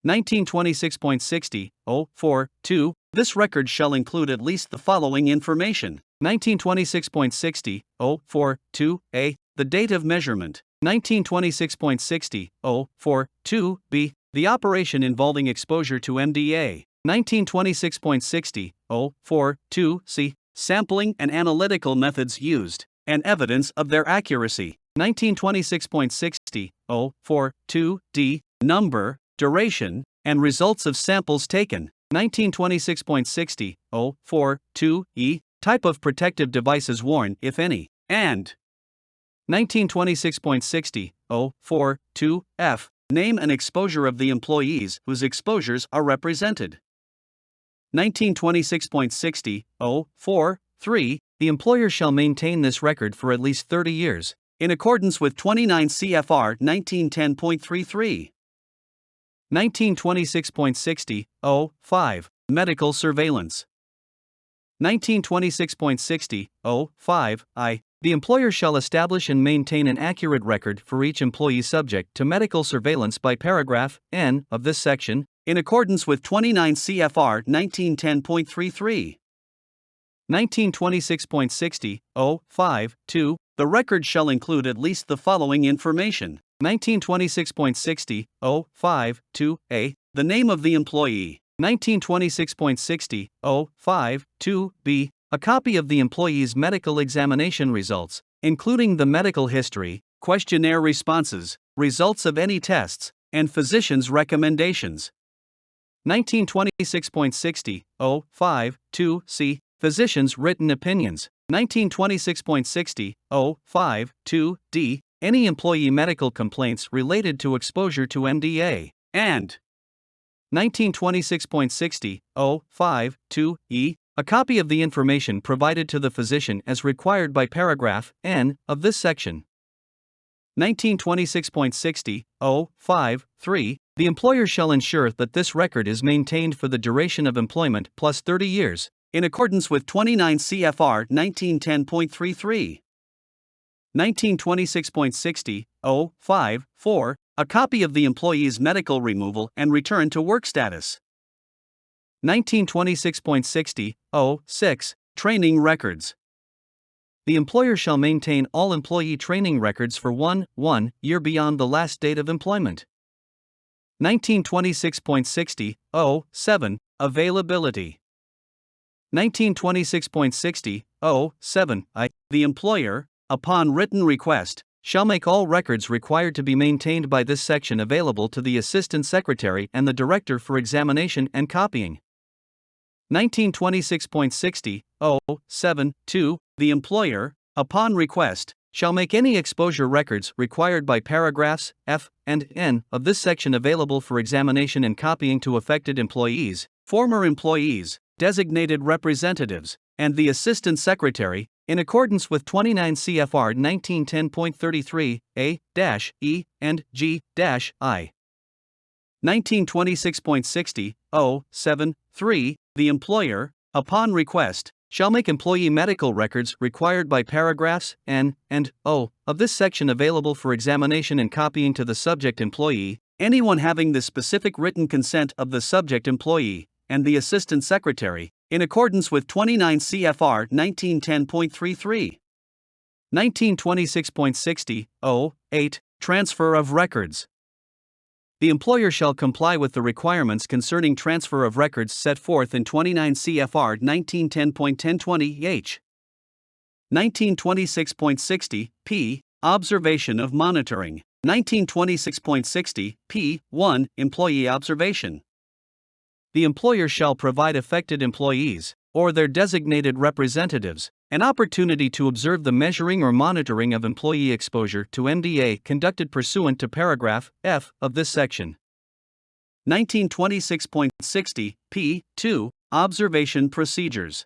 1926.60.042. This record shall include at least the following information. 1926.60.042a. The date of measurement. 1926.60.042b. The operation involving exposure to MDA. 1926.60.042c. Sampling and analytical methods used, and evidence of their accuracy. 1926.60.042d. Number, duration, and results of samples taken. 1926.60.042e. Type of protective devices worn, if any. And 1926.60.042f. Name and exposure of the employees whose exposures are represented. 1926.60.043. The employer shall maintain this record for at least 30 years, in accordance with 29 CFR 1910.33. 1926.60.05. Medical surveillance. 1926.60.05i. The employer shall establish and maintain an accurate record for each employee subject to medical surveillance by paragraph N of this section, in accordance with 29 CFR 1910.33. 1926.60.052. The record shall include at least the following information. 1926.60.052a. The name of the employee. 1926.60.052b. A copy of the employee's medical examination results, including the medical history, questionnaire responses, results of any tests, and physician's recommendations. 1926.60.052c. Physician's written opinions. 1926.60.052d. Any employee medical complaints related to exposure to MDA. And 1926.60.052e. A copy of the information provided to the physician as required by paragraph N of this section. 1926.60.053. The employer shall ensure that this record is maintained for the duration of employment plus 30 years, in accordance with 29 CFR 1910.33. 1926.60.054. A copy of the employee's medical removal and return to work status. 1926.60.06. Training records. The employer shall maintain all employee training records for 1 year beyond the last date of employment. 1926.60.07. Availability. 1926.60.07 The employer, upon written request, shall make all records required to be maintained by this section available to the Assistant Secretary and the Director for examination and copying. 1926.60.07.2 The employer, upon request, shall make any exposure records required by paragraphs F and N of this section available for examination and copying to affected employees, former employees, designated representatives, and the Assistant Secretary, in accordance with 29 CFR 1910.33 A-E and G-I. 1926.60.07.3 The employer, upon request, shall make employee medical records required by paragraphs N and O of this section available for examination and copying to the subject employee, anyone having the specific written consent of the subject employee, and the Assistant Secretary, in accordance with 29 CFR 1910.33. 1926.60.08 Transfer of records. The employer shall comply with the requirements concerning transfer of records set forth in 29 CFR 1910.1020H. 1926.60 Observation of monitoring. 1926.60 Employee observation. The employer shall provide affected employees, or their designated representatives, an opportunity to observe the measuring or monitoring of employee exposure to MDA conducted pursuant to paragraph F of this section. 1926.60 Observation procedures.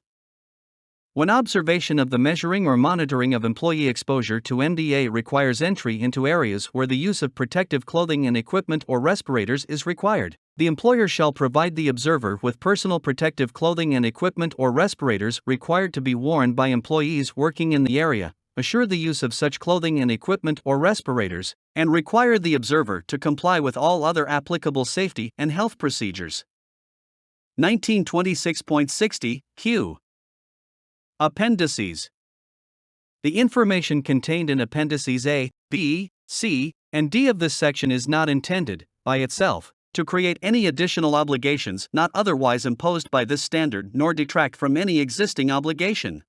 When observation of the measuring or monitoring of employee exposure to MDA requires entry into areas where the use of protective clothing and equipment or respirators is required, the employer shall provide the observer with personal protective clothing and equipment or respirators required to be worn by employees working in the area, assure the use of such clothing and equipment or respirators, and require the observer to comply with all other applicable safety and health procedures. 1926.60 Q. Appendices. The information contained in Appendices A, B, C, and D of this section is not intended, by itself, to create any additional obligations not otherwise imposed by this standard nor detract from any existing obligation.